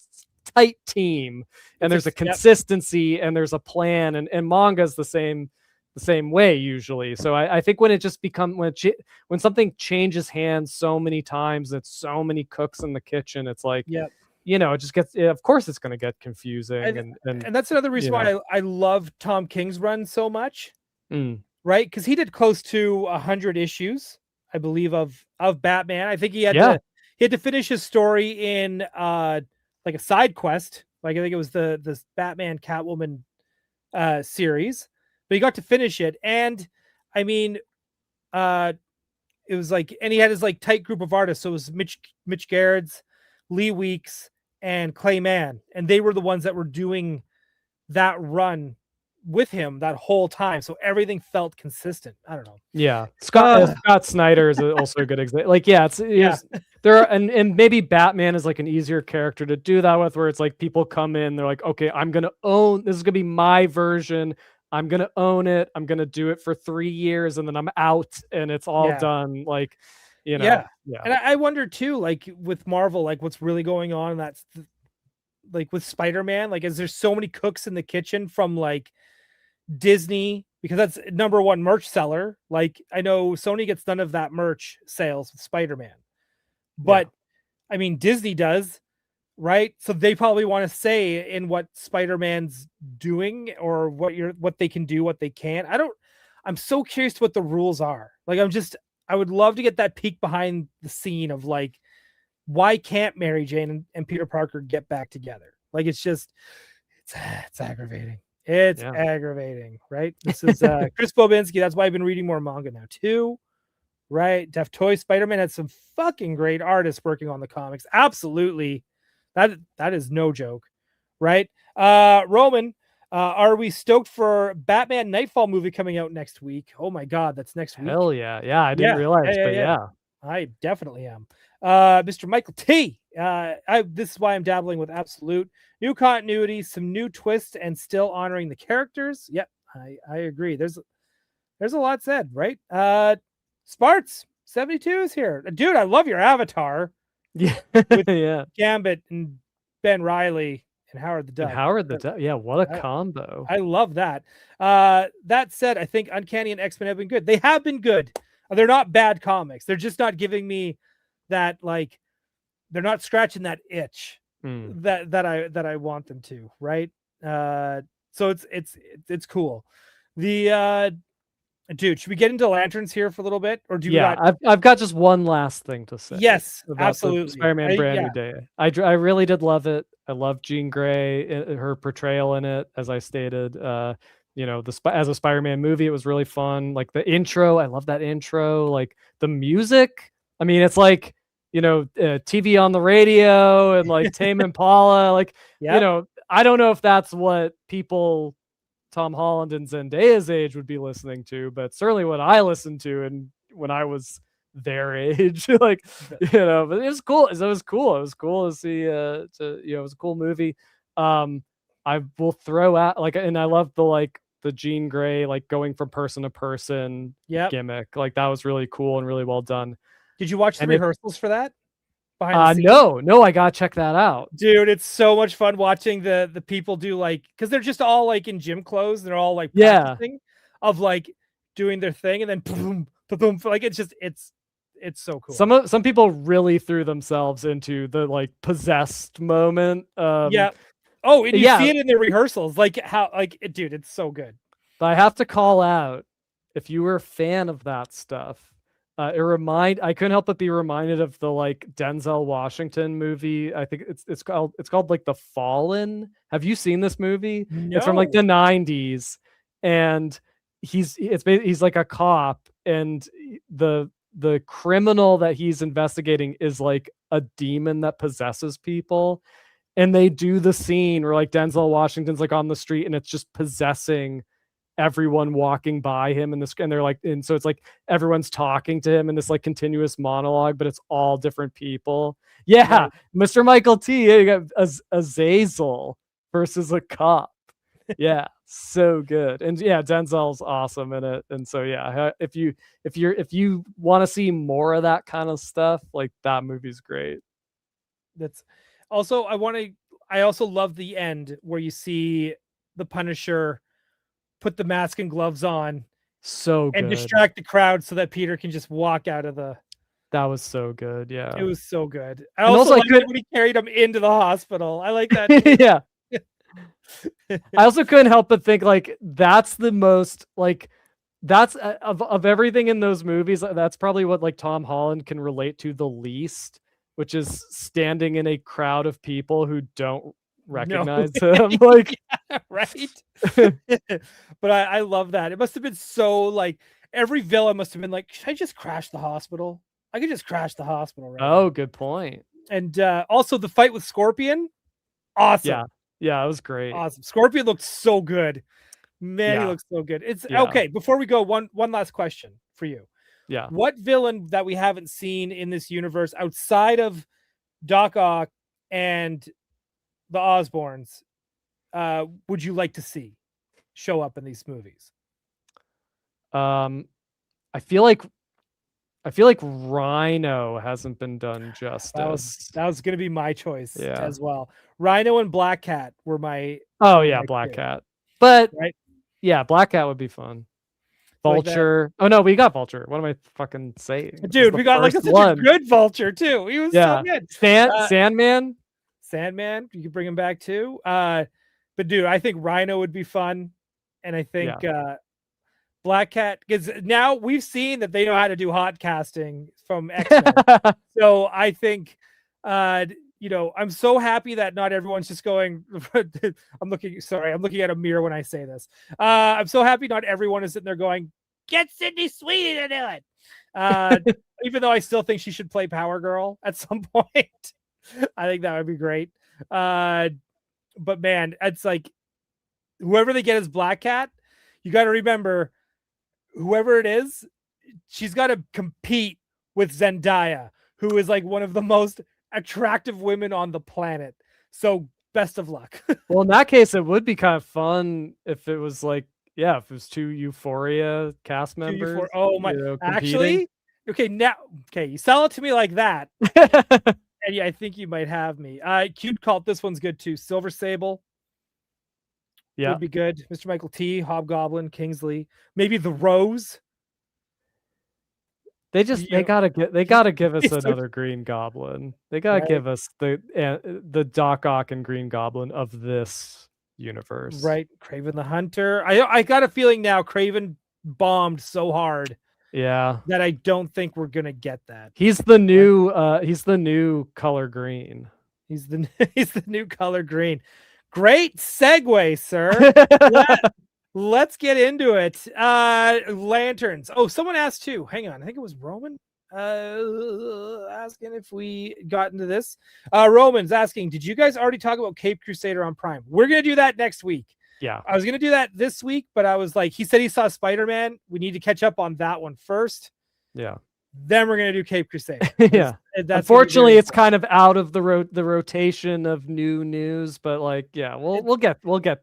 tight team, and there's a yep, consistency and there's a plan, and manga's the same way usually. So I think when it just become when something changes hands so many times, it's so many cooks in the kitchen, it's like, yep. you know, it just gets, of course it's going to get confusing, And and that's another you reason know, why I love Tom King's run so much, mm, right? Because he did close to 100 issues, I believe, of Batman. I think yeah, he had to finish his story in like a side quest. Like I think it was the Batman Catwoman series, but he got to finish it. And I mean, uh it was like, and he had his like tight group of artists. So it was Mitch Gerrards, Lee Weeks, and Clay Mann, and they were the ones that were doing that run with him that whole time. So everything felt consistent. I don't know. yeah. Uh, Scott Snyder is also a good example. Like, yeah, yeah, there are, and maybe Batman is like an easier character to do that with, where it's like people come in, they're like, okay, I'm gonna own this, is gonna be my version. I'm gonna own it. I'm gonna do it for 3 years, and then I'm out, and it's all yeah, done. Like, you know, yeah. yeah, And I wonder too, like with Marvel, like what's really going on. That's like with Spider-Man. Like, is there so many cooks in the kitchen from like Disney, because that's number one merch seller. Like I know Sony gets none of that merch sales with Spider-Man, yeah, but I mean Disney does, right? So they probably want to say in what Spider-Man's doing or what they can do, what they can't. I'm so curious what the rules are. Like I would love to get that peek behind the scene of like, why can't Mary Jane and Peter Parker get back together? Like it's aggravating. It's yeah. aggravating, right? This is Chris Bobinski. That's why I've been reading more manga now too, right? Def Toy Spider-Man had some fucking great artists working on the comics. Absolutely. That is no joke, right? Roman, are we stoked for Batman Nightfall movie coming out next week? Oh my god, that's next week. Hell yeah, yeah. I didn't Yeah, realize, but yeah. yeah, I definitely am. Mr. Michael T. This is why I'm dabbling with Absolute. New continuity, some new twists, and still honoring the characters. Yep, I agree. There's a lot said, right? Sparts 72 is here. Dude, I love your avatar yeah, with yeah. Gambit and Ben Riley and Howard the And Duck. Howard the Duck, yeah, what a I- combo. I love that. That said, I think Uncanny and X-Men have been good. They have been good. They're not bad comics. They're just not giving me that, like, they're not scratching that itch that I want them to, right? So it's cool. The dude, should we get into lanterns here for a little bit, or do we Yeah, got? I've got just one last thing to say Yes, about the absolutely. Spider-Man Brand Yeah, New Day. I really did love it. I love Jean Grey, her portrayal in it, as I stated. You know, as a Spider-Man movie, it was really fun. Like the intro, I love that intro. Like the music, I mean, it's like, you know, TV on the radio and like Tame Impala. Like, you Yep. know, I don't know if that's what people Tom Holland and Zendaya's age would be listening to, but certainly what I listened to and when I was their age, like, you know, but it was cool. It was cool. It was cool to see, it was a cool movie. I will throw out like, and I love the Jean Grey, like going from person to person gimmick. Like that was really cool and really well done. Did you watch the And rehearsals for that? Behind the scenes? No, I gotta check that out. Dude, it's so much fun watching the people do, like, because they're just all like in gym clothes. They're all like practicing of like doing their thing, and then boom, boom, like it's so cool. Some people really threw themselves into the like possessed moment. Yeah. Oh, and you see it in the rehearsals, like how, like, dude, it's so good. But I have to call out, if you were a fan of that stuff, I couldn't help but be reminded of the like Denzel Washington movie. I think it's called like The Fallen. Have you seen this movie? No. It's from like the 90s, and he's like a cop, and the criminal that he's investigating is like a demon that possesses people. And they do the scene where like Denzel Washington's like on the street and it's just possessing everyone walking by him, and they're like, and so it's like everyone's talking to him in this like continuous monologue, but it's all different people. Yeah, right. Mr. Michael T. You got Azazel versus a cop. Yeah, so good. And yeah, Denzel's awesome in it. And so yeah, if you want to see more of that kind of stuff, like that movie's great. That's also, I also love the end where you see the Punisher put the mask and gloves on, so good, and distract the crowd so that Peter can just walk out of the. That was so good. Yeah, it was so good. I also like when he carried him into the hospital. I like that. Yeah. I also couldn't help but think like that's the most like that's of everything in those movies, that's probably what like Tom Holland can relate to the least, which is standing in a crowd of people who don't recognize him. Like, yeah, right. But I love that. It must have been so like every villain must have been like, should I just crash the hospital? I could just crash the hospital, right? Oh, good point. And also the fight with Scorpion, awesome. Yeah, it was great. Awesome. Scorpion looked so good. Man, he looks so good. It's okay. Before we go, one last question for you. Yeah. What villain that we haven't seen in this universe outside of Doc Ock and the Osborns would you like to see show up in these movies? I feel like Rhino hasn't been done justice. That was going to be my choice as well. Rhino and Black Cat were my. Oh yeah, Black Cat. But right? Yeah, Black Cat would be fun. Vulture. Like, oh no, we got Vulture. What am I fucking saying? Dude, we got like such a good Vulture too. He was so good. Sandman. Sandman, you could bring him back too. But dude, I think Rhino would be fun, and I think Black Cat, because now we've seen that they know how to do hot casting from X-Men. So I think, I'm so happy that not everyone's just going. I'm looking at a mirror when I say this. I'm so happy not everyone is sitting there going, "Get Sydney Sweeney to do it." Even though I still think she should play Power Girl at some point. I think that would be great. But man, it's like whoever they get as Black Cat, you got to remember, whoever it is, she's got to compete with Zendaya, who is like one of the most attractive women on the planet. So best of luck. Well, in that case, it would be kind of fun if it was like, if it was two Euphoria cast members. Oh my! Actually, you sell it to me like that. And yeah, I think you might have me. Cute Cult, this one's good too. Silver Sable. Yeah. Would be good. Mr. Michael T, Hobgoblin, Kingsley. Maybe the Rose. They You know, gotta give us he's so- another Green Goblin. They gotta Right. give us the Doc Ock and Green Goblin of this universe. right, Craven the Hunter. I got a feeling now Craven bombed so hard Yeah. that I don't think we're gonna get that. He's the new color green. He's the he's the new color green. Great segue, sir. Let's get into it. Lanterns. Oh, someone asked too. Hang on. I think it was Roman asking if we got into this. Roman's asking, did you guys already talk about Cape Crusader on Prime? We're going to do that next week. Yeah. I was going to do that this week, but I was like, he said he saw Spider-Man. We need to catch up on that one first. Yeah. Then we're going to do Cape Crusader. Yeah. Unfortunately, it's kind of out of the rotation of new news, but like, yeah, we'll get there. We'll get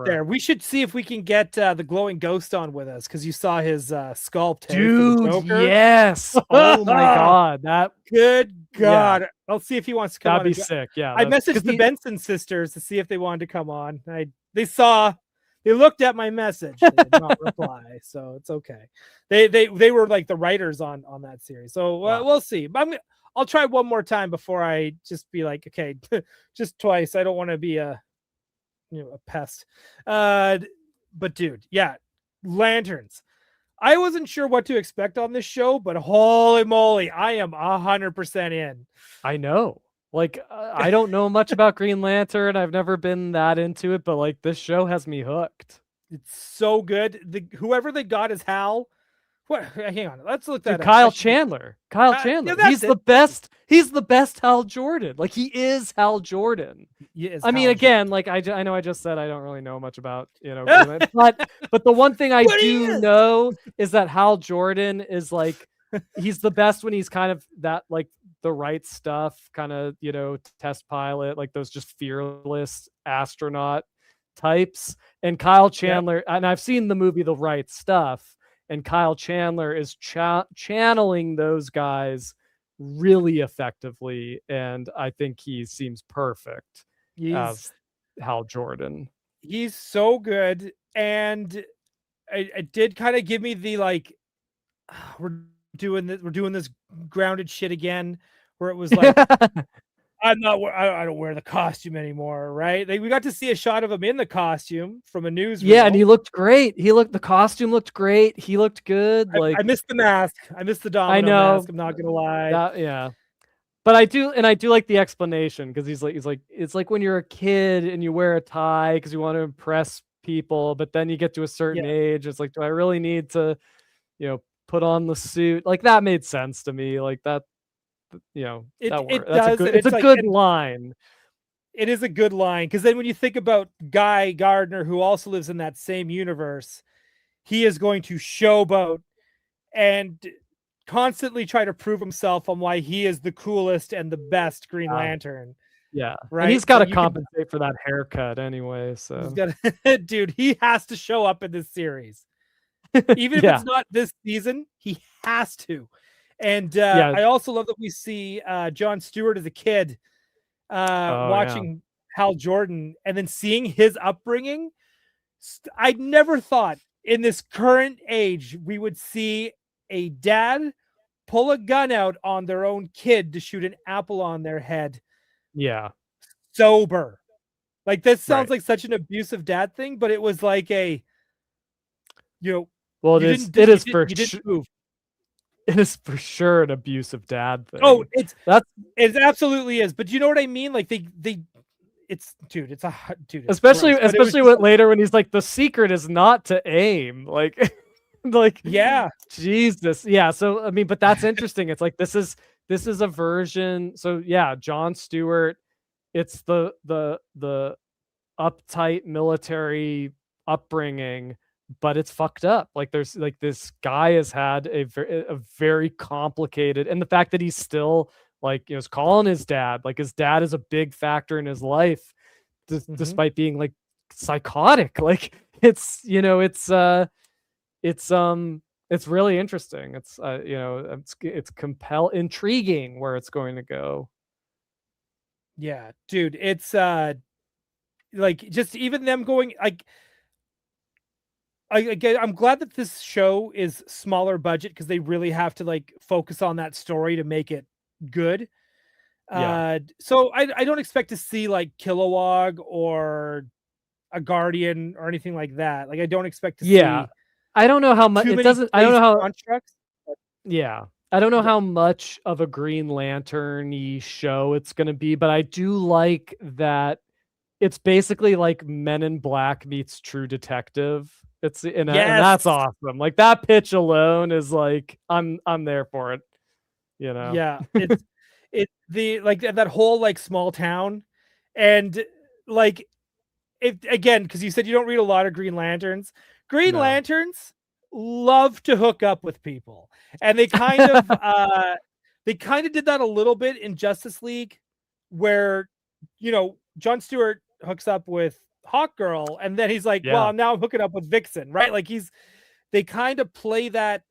there. We should see if we can get the glowing ghost on with us because you saw his sculpt. Dude, yes. Oh my god, that good god. Yeah. I'll see if he wants to come That'd on. Be sick. Yeah, I messaged the Benson sisters to see if they wanted to come on. They looked at my message. They did not reply, so it's okay. They were like the writers on that series, so Wow. We'll see. I'll try one more time before I just be like, okay, just twice. I don't want to be a pest. But dude, yeah, lanterns. I wasn't sure what to expect on this show, but holy moly, I am 100% in. I know. Like, I don't know much about Green Lantern. I've never been that into it, but like this show has me hooked. It's so good. Whoever they got is Hal. What? Hang on. Let's look that up. Kyle Chandler. Chandler. Yeah, he's the best. He's the best Hal Jordan. Like he is Hal Jordan. I mean, again, like I know I just said I don't really know much about but the one thing I do know is that Hal Jordan is like he's the best when he's kind of that like the right stuff, kind of test pilot, like those just fearless astronaut types. And Kyle Chandler, and I've seen the movie The Right Stuff. And Kyle Chandler is channeling those guys really effectively, and I think he seems perfect as Hal Jordan. He's so good, and it did kind of give me the like, we're doing this grounded shit again, where it was like, I don't wear the costume anymore, right? We got to see a shot of him in the costume from a news. Yeah, and he looked great. The costume looked great. He looked good. I missed the mask. I missed the domino mask. I'm not gonna lie. Yeah, but I do like the explanation because he's like it's like when you're a kid and you wear a tie because you want to impress people, but then you get to a certain age. It's like, do I really need to, put on the suit? Like that made sense to me. Like that. It's a good line. It is a good line because then when you think about Guy Gardner, who also lives in that same universe, he is going to showboat and constantly try to prove himself on why he is the coolest and the best Green Lantern. Yeah, right. And he's got to compensate for that haircut anyway. So, dude, he has to show up in this series, even if it's not this season. He has to. And I also love that we see John Stewart as a kid watching Hal Jordan and then seeing his upbringing. I never thought in this current age we would see a dad pull a gun out on their own kid to shoot an apple on their head. Yeah. Sober. Like this sounds like such an abusive dad thing, but it was like a, well, it is for sure. It is for sure an abusive dad thing. Oh, it absolutely is. But you know what I mean? Like it's especially later when he's like, the secret is not to aim. Like, Jesus. Yeah. So, I mean, but that's interesting. It's like, this is a version. So yeah, John Stewart, it's the uptight military upbringing, but it's fucked up. Like there's like this guy has had a very complicated, and the fact that he's still like, is calling his dad, like his dad is a big factor in his life, despite being like psychotic. Like it's really interesting. It's intriguing where it's going to go. Yeah, dude, it's like just even them going like, again, I'm glad that this show is smaller budget because they really have to like focus on that story to make it good. Yeah. So I don't expect to see like Kilowog or a Guardian or anything like that. Like I don't expect to Yeah. see I don't know how much too it many doesn't. I don't crazy know how. constructs. Yeah. I don't know But how much of a Green Lantern-y show it's gonna be, but I do like that it's basically like Men in Black meets True Detective. And that's yes, awesome. Like that pitch alone is like I'm there for it, you know. yeah, it's the like that whole like small town, and like it again because you said you don't read a lot of Green Lanterns. Green No. Lanterns love to hook up with people, and they kind of did that a little bit in Justice League, where John Stewart hooks up with Hawk Girl, and then he's like, Yeah. "Well, now I'm hooking up with Vixen," right? Like they kind of play that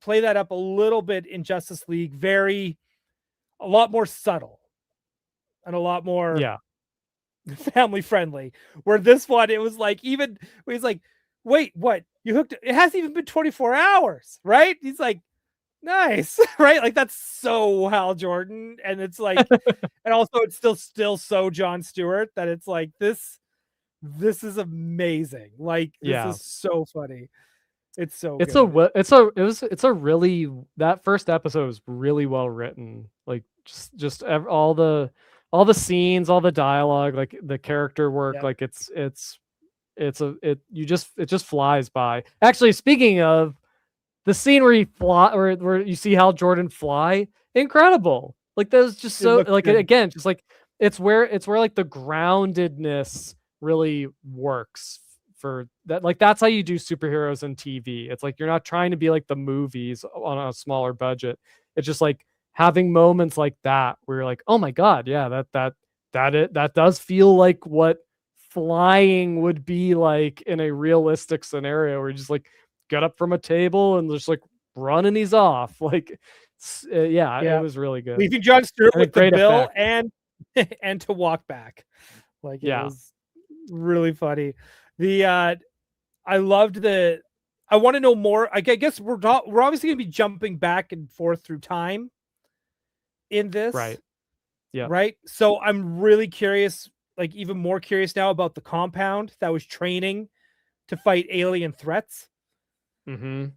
up a little bit in Justice League, a lot more subtle and a lot more Yeah. family friendly. Where this one, it was like even he's like, "Wait, what? You hooked? It hasn't even been 24 hours, right?" He's like, "Nice," right? Like that's so Hal Jordan, and it's like, and also it's still so John Stewart that it's like this is amazing. Like this Yeah. is so funny. It's so It's good. it's a really that first episode was really well written. Like all the scenes, all the dialogue, like the character work, Yeah. like it just flies by. Actually, speaking of the scene where where you see Hal Jordan fly, incredible. Like that was just It so looks like good. again, just like it's where like the groundedness really works for that. Like that's how you do superheroes in TV. It's like you're not trying to be like the movies on a smaller budget. It's just like having moments like that where you're like, oh my god, yeah, that does feel like what flying would be like in a realistic scenario where you just like get up from a table and just like run and he's off. Like, yeah, it Yeah. was really good Leaving John Stewart and a with the great bill effect. and and to walk back. Like it Yeah. was really funny. The I loved the I want to know more. I guess we're obviously gonna be jumping back and forth through time in this, Right. Yeah. right? So I'm really curious, like even more curious now about the compound that was training to fight alien threats, Mm-hmm.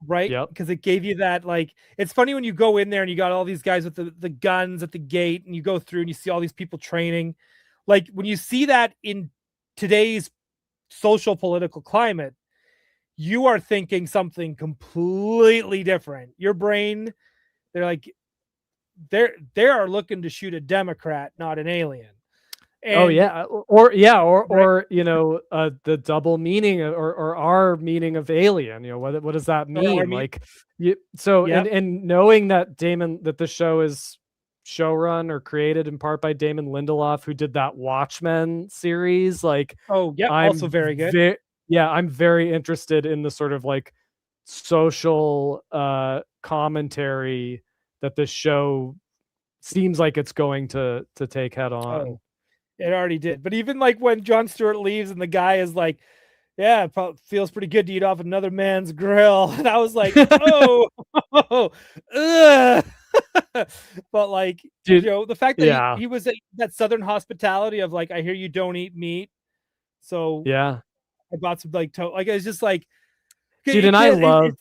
right? Yep. Because it gave you that like it's funny when you go in there and you got all these guys with the guns at the gate and you go through and you see all these people training. Like when you see that in today's social political climate, you are thinking something completely different. Your brain, they're like they are looking to shoot a Democrat, not an alien. Oh And yeah, or yeah, right, or the double meaning or our meaning of alien. What does that or I mean? mean, Like so yep. and knowing that the show is showrun or created in part by Damon Lindelof, who did that Watchmen series. Like Oh, yep. Also very good. I'm very interested in the sort of like social commentary that this show seems like it's going to take head on. Oh, it already did. But even like when John Stewart leaves and the guy is like, "Yeah, it feels pretty good to eat off another man's grill," and I was like, "Oh, ugh." But like, Dude, the fact that yeah. he was that Southern hospitality of like, I hear you don't eat meat, so Yeah. I bought some like like it's just like Dude, it and I can't. love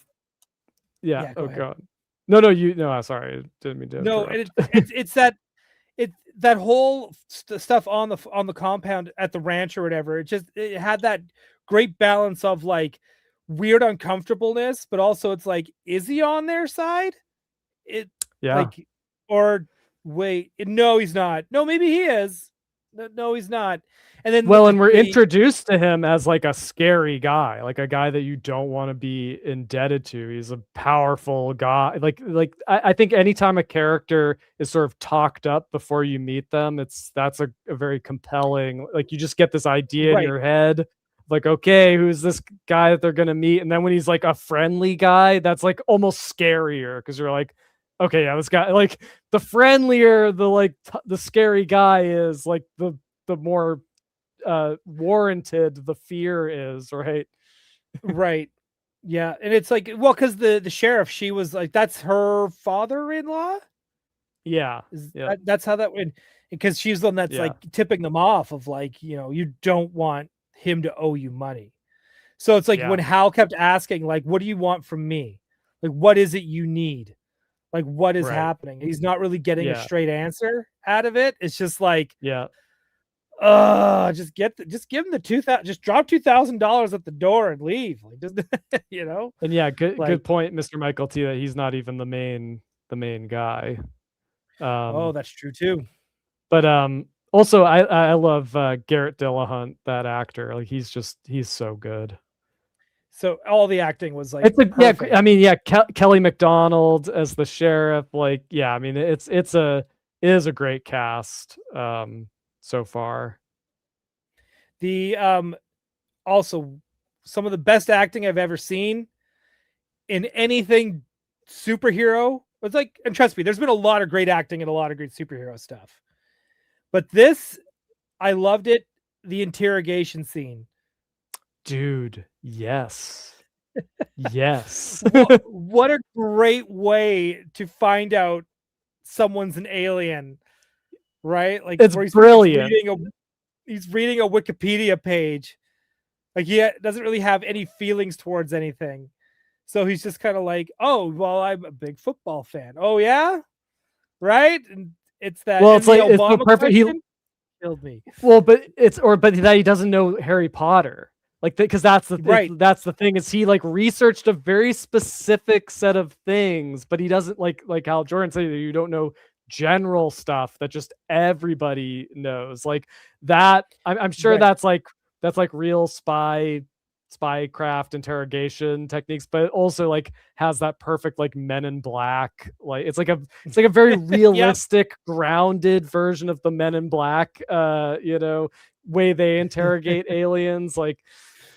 yeah, Yeah, go oh ahead. god. No, sorry. Didn't mean to No, and interrupt. it's that whole stuff on the compound at the ranch or whatever. It had that great balance of like weird uncomfortableness, but also it's like, is he on their side? It Yeah. like, or wait, no, he's not. No, maybe he is. No, he's not. And then Well, and we're introduced to him as like a scary guy, like a guy that you don't want to be indebted to. He's a powerful guy. I think anytime a character is sort of talked up before you meet them, that's a very compelling, like you just get this idea in right, your head, like, okay, who's this guy that they're gonna meet? And then when he's like a friendly guy, that's like almost scarier because you're like, okay, yeah, this guy, like the friendlier the scary guy is, like the more warranted the fear is, right? Right. Yeah, and it's like, well, because the sheriff, she was like, that's her father-in-law. Yeah. Is Yep. that's how that went? Because she's the one that's Yeah. like tipping them off of like, you don't want him to owe you money. So it's like when Yeah. Hal kept asking, like, what do you want from me? Like, what is it you need? Like, what is Right. happening? He's not really getting a Yeah. straight answer out of it. It's just like, Yeah. just give him the 2,000, just drop $2,000 at the door and leave. Like, just And yeah, good like, point, Mr. Michael T, that he's not even the main guy. oh, Um, that's true too. but also I love Garrett Dillahunt, that actor. Like he's so good. So all the acting was like It's a yeah, perfect. I mean, yeah, Kelly McDonald as the sheriff. Like, yeah, I mean, it is a great cast so far. The also some of the best acting I've ever seen in anything superhero. It's like, and trust me, there's been a lot of great acting and a lot of great superhero stuff. But this, I loved it. The interrogation scene. Dude, yes. Yes. What a great way to find out someone's an alien, right? Like It's where brilliant. he's reading a Wikipedia page. Like he doesn't really have any feelings towards anything. So he's just kind of like, "Oh, well, I'm a big football fan." Oh yeah? Right? And it's that, Well, and it's the like it's so Obama perfect. question killed me. Well, but that he doesn't know Harry Potter. Like, because Right. that's the thing, is he like researched a very specific set of things, but he doesn't like Hal Jordan said, you don't know general stuff that just everybody knows. Like that, I'm sure Right. that's like real spycraft interrogation techniques, but it also like has that perfect like Men in Black, like it's like a very Yep. realistic, grounded version of the Men in Black way they interrogate aliens. Like,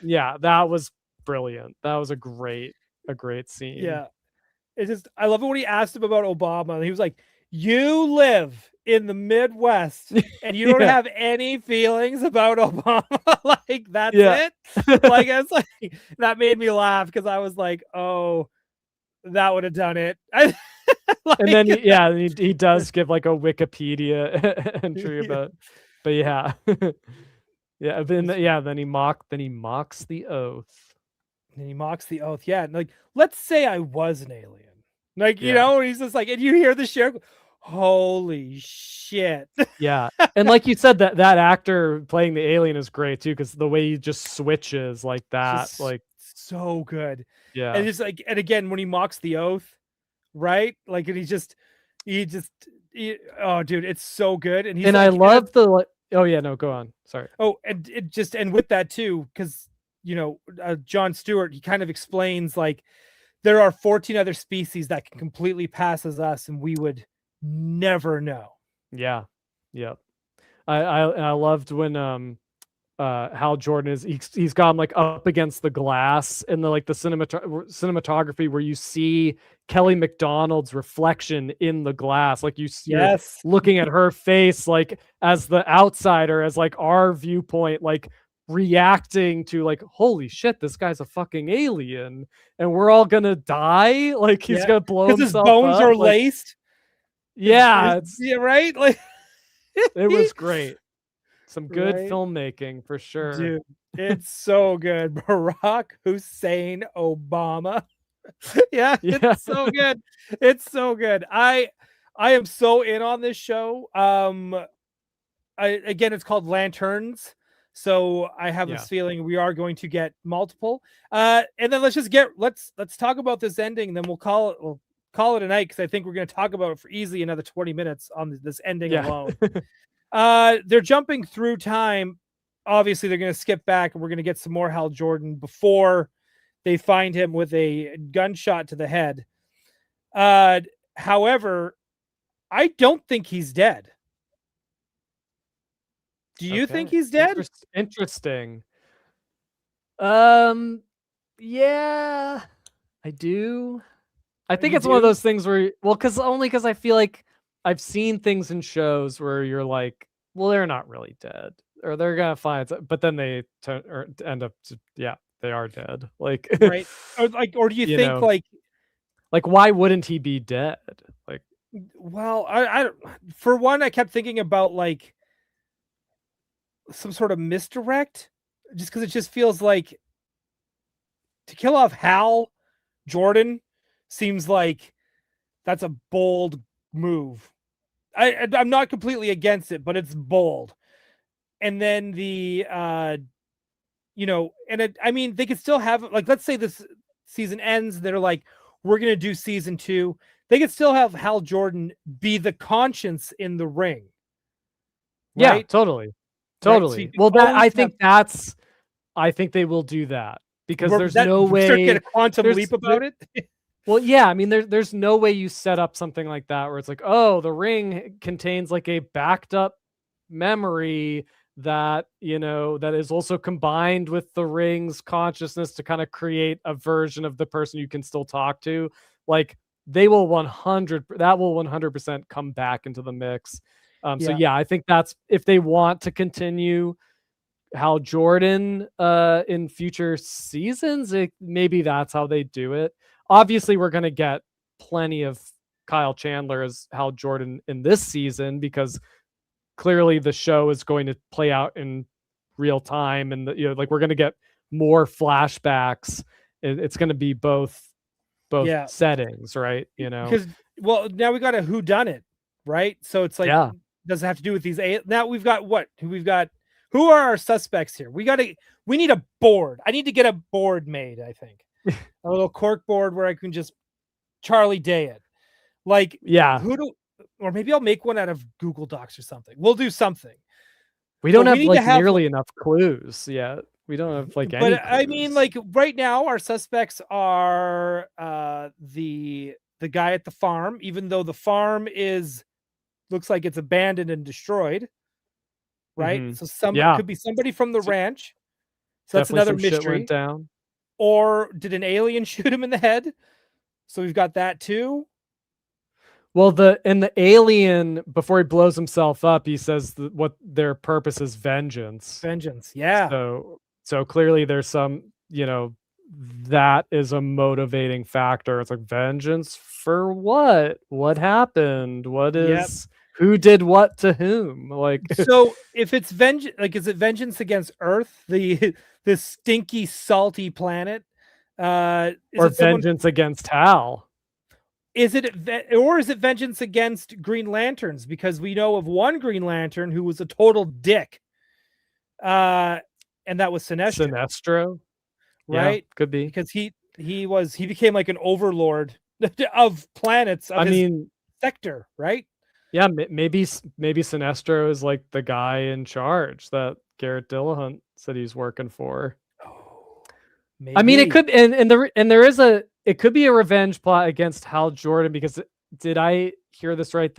yeah, that was brilliant. That was a great scene. Yeah. It's just, I love it when he asked him about Obama. And he was like, "You live in the Midwest and you don't Yeah. have any feelings about Obama." Like, that's Yeah. it. Like, I was like, that made me laugh because I was like, "Oh, that would have done it." And then Like, he does give like a Wikipedia entry about, but yeah. Yeah, then he mocks the oath. and he mocks the oath. Yeah. And like, let's say I was an alien. Like, Yeah. he's just like, and you hear the sheriff, holy shit. Yeah. And like you said, that actor playing the alien is great too, because the way he just switches like that, Just like, so good. And yeah. just like, and again, when he mocks the oath, right? Like, and oh, dude, it's so good. And he's And I like, love the like, oh yeah, no, go on. Sorry. oh, and it just, and with that too, because, John Stewart, he kind of explains like there are 14 other species that can completely pass as us, and we would never know. Yeah. Yeah. I loved when Hal Jordan he's got him like up against the glass, and the like the cinematography where you see Kelly McDonald's reflection in the glass, like you're Yes. looking at her face like as the outsider, as like our viewpoint, like reacting to like, holy shit, this guy's a fucking alien and we're all gonna die, like he's Yeah. gonna blow Because his himself bones up, are like, laced. yeah, Yeah, right? Like, it was great. Some good right? filmmaking for sure. Dude, it's so good. Barack Hussein Obama. Yeah, Yeah. it's so good. It's so good. I am so in on this show. Again, it's called Lanterns. So I have Yeah. this feeling we are going to get multiple. And then let's talk about this ending, then we'll call it a night, because I think we're going to talk about it for easily another 20 minutes on this ending Yeah. alone. They're jumping through time. Obviously, they're going to skip back, and we're going to get some more Hal Jordan before they find him with a gunshot to the head. However, I don't think he's dead. Do you think Okay. he's dead? Interesting. Yeah, I do. I think You it's one of do? those things where, well, because I feel like I've seen things in shows where you're like, well, they're not really dead, or they're gonna find, but then they turn or end up, yeah, they are dead. Like, right? Or do you you think know, like why wouldn't he be dead? Like, well, I for one, I kept thinking about like some sort of misdirect, just because it just feels like to kill off Hal Jordan seems like that's a bold move. I'm not completely against it, but it's bold. And then I mean, they could still have, like, let's say this season ends, they're like, we're gonna do season 2. They could still have Hal Jordan be the conscience in the ring, yeah, right? totally, Right. So you totally. could Well, that always I think they will do that because have there's that no start to get way a quantum leap there, about it. well, yeah, I mean, there's no way you set up something like that where it's like, oh, the ring contains like a backed up memory that, that is also combined with the ring's consciousness to kind of create a version of the person you can still talk to. Like, they will 100% come back into the mix. So Yeah. yeah, I think that's if they want to continue Hal Jordan in future seasons, maybe that's how they do it. Obviously, we're going to get plenty of Kyle Chandler as Hal Jordan in this season because clearly the show is going to play out in real time, and like we're going to get more flashbacks. It's going to be both Yeah. settings, right? Because, well, now we got a who done it, right? So it's like, Yeah. does it have to do with these now we've got who are our suspects here? We need a board. I need to get a board made, I think. A little cork board where I can just Charlie Day it. Like, yeah, or maybe I'll make one out of Google Docs or something. We'll do something. we don't But have we need like to have nearly enough clues yet. We don't have like any But I mean, clues. like right now, our suspects are the guy at the farm, even though the farm looks like it's abandoned and destroyed. Right. Mhm. So Yeah, could be somebody from the So- ranch. So that's definitely another some shit mystery. went down. Or did an alien shoot him in the head? So we've got that too. Well, the alien, before he blows himself up, he says what their purpose is vengeance. Vengeance. Yeah. So clearly there's some, that is a motivating factor. It's like vengeance for what? What happened? Who did what to whom? Like, So if it's vengeance, like, is it vengeance against Earth, the this stinky, salty planet? Is or it someone? vengeance against Hal. Is it vengeance against Green Lanterns? Because we know of one Green Lantern who was a total dick, and that was Sinestro. Sinestro, right? Yeah, could be Because he became like an overlord of planets. Of his sector, right? Yeah, maybe Sinestro is like the guy in charge that Garrett Dillahunt said he's working for. Oh, I mean, it could, and there is it could be a revenge plot against Hal Jordan, because did I hear this right,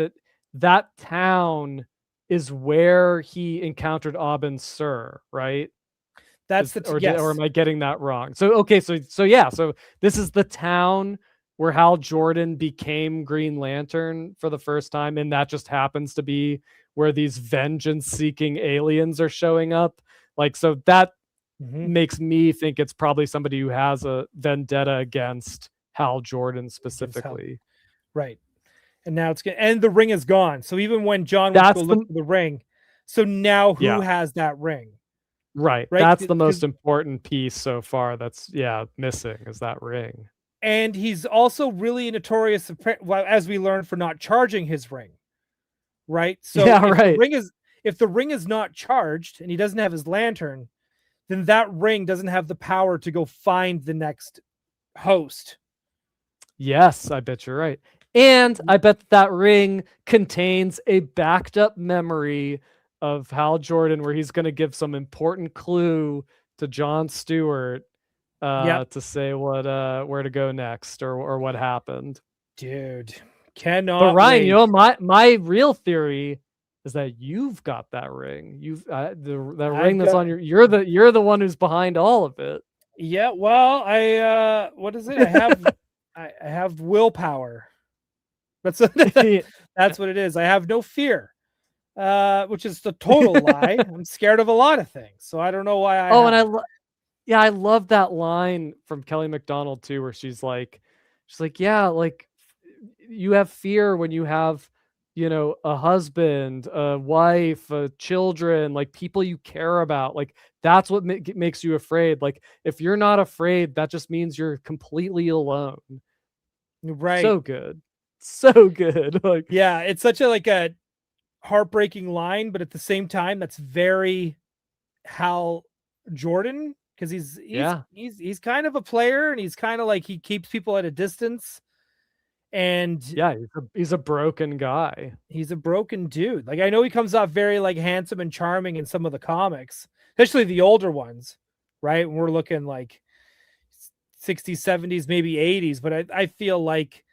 that town is where he encountered Aubin Sur, right? That's or am I getting that wrong? So okay, so yeah, so this is the town where Hal Jordan became Green Lantern for the first time, and that just happens to be where these vengeance-seeking aliens are showing up. Like, so that makes me think it's probably somebody who has a vendetta against Hal Jordan specifically. Right. And now and the ring is gone. So even when John wants to look for the ring, so now who has that ring? Right. That's the most important piece so far that's missing, is that ring. And he's also really notorious, as we learned, for not charging his ring. Right. So if the ring is not charged and he doesn't have his lantern, then that ring doesn't have the power to go find the next host. Yes, I bet you're right. And I bet that ring contains a backed up memory of Hal Jordan where he's going to give some important clue to Jon Stewart to say where to go next or what happened. Dude, cannot. But Ryan, my real theory is that you've got that ring. You've that ring that's on you're the one who's behind all of it. Yeah, well, what is it? I have I have willpower. That's what it is. I have no fear. Which is the total lie. I'm scared of a lot of things. So I don't know why yeah, I love that line from Kelly MacDonald too, where she's like, yeah, like you have fear when you have, a husband, a wife, children, like people you care about. Like that's what makes you afraid. Like if you're not afraid, that just means you're completely alone. Right. So good, so good. Like Yeah, it's such a heartbreaking line, but at the same time, that's very Hal Jordan, because yeah, he's kind of a player, and he's kind of like he keeps people at a distance, and yeah, he's a broken guy. he's a broken dude. Like I know he comes off very like handsome and charming in some of the comics, especially the older ones, right? When we're looking like 60s, 70s, maybe 80s, but I feel like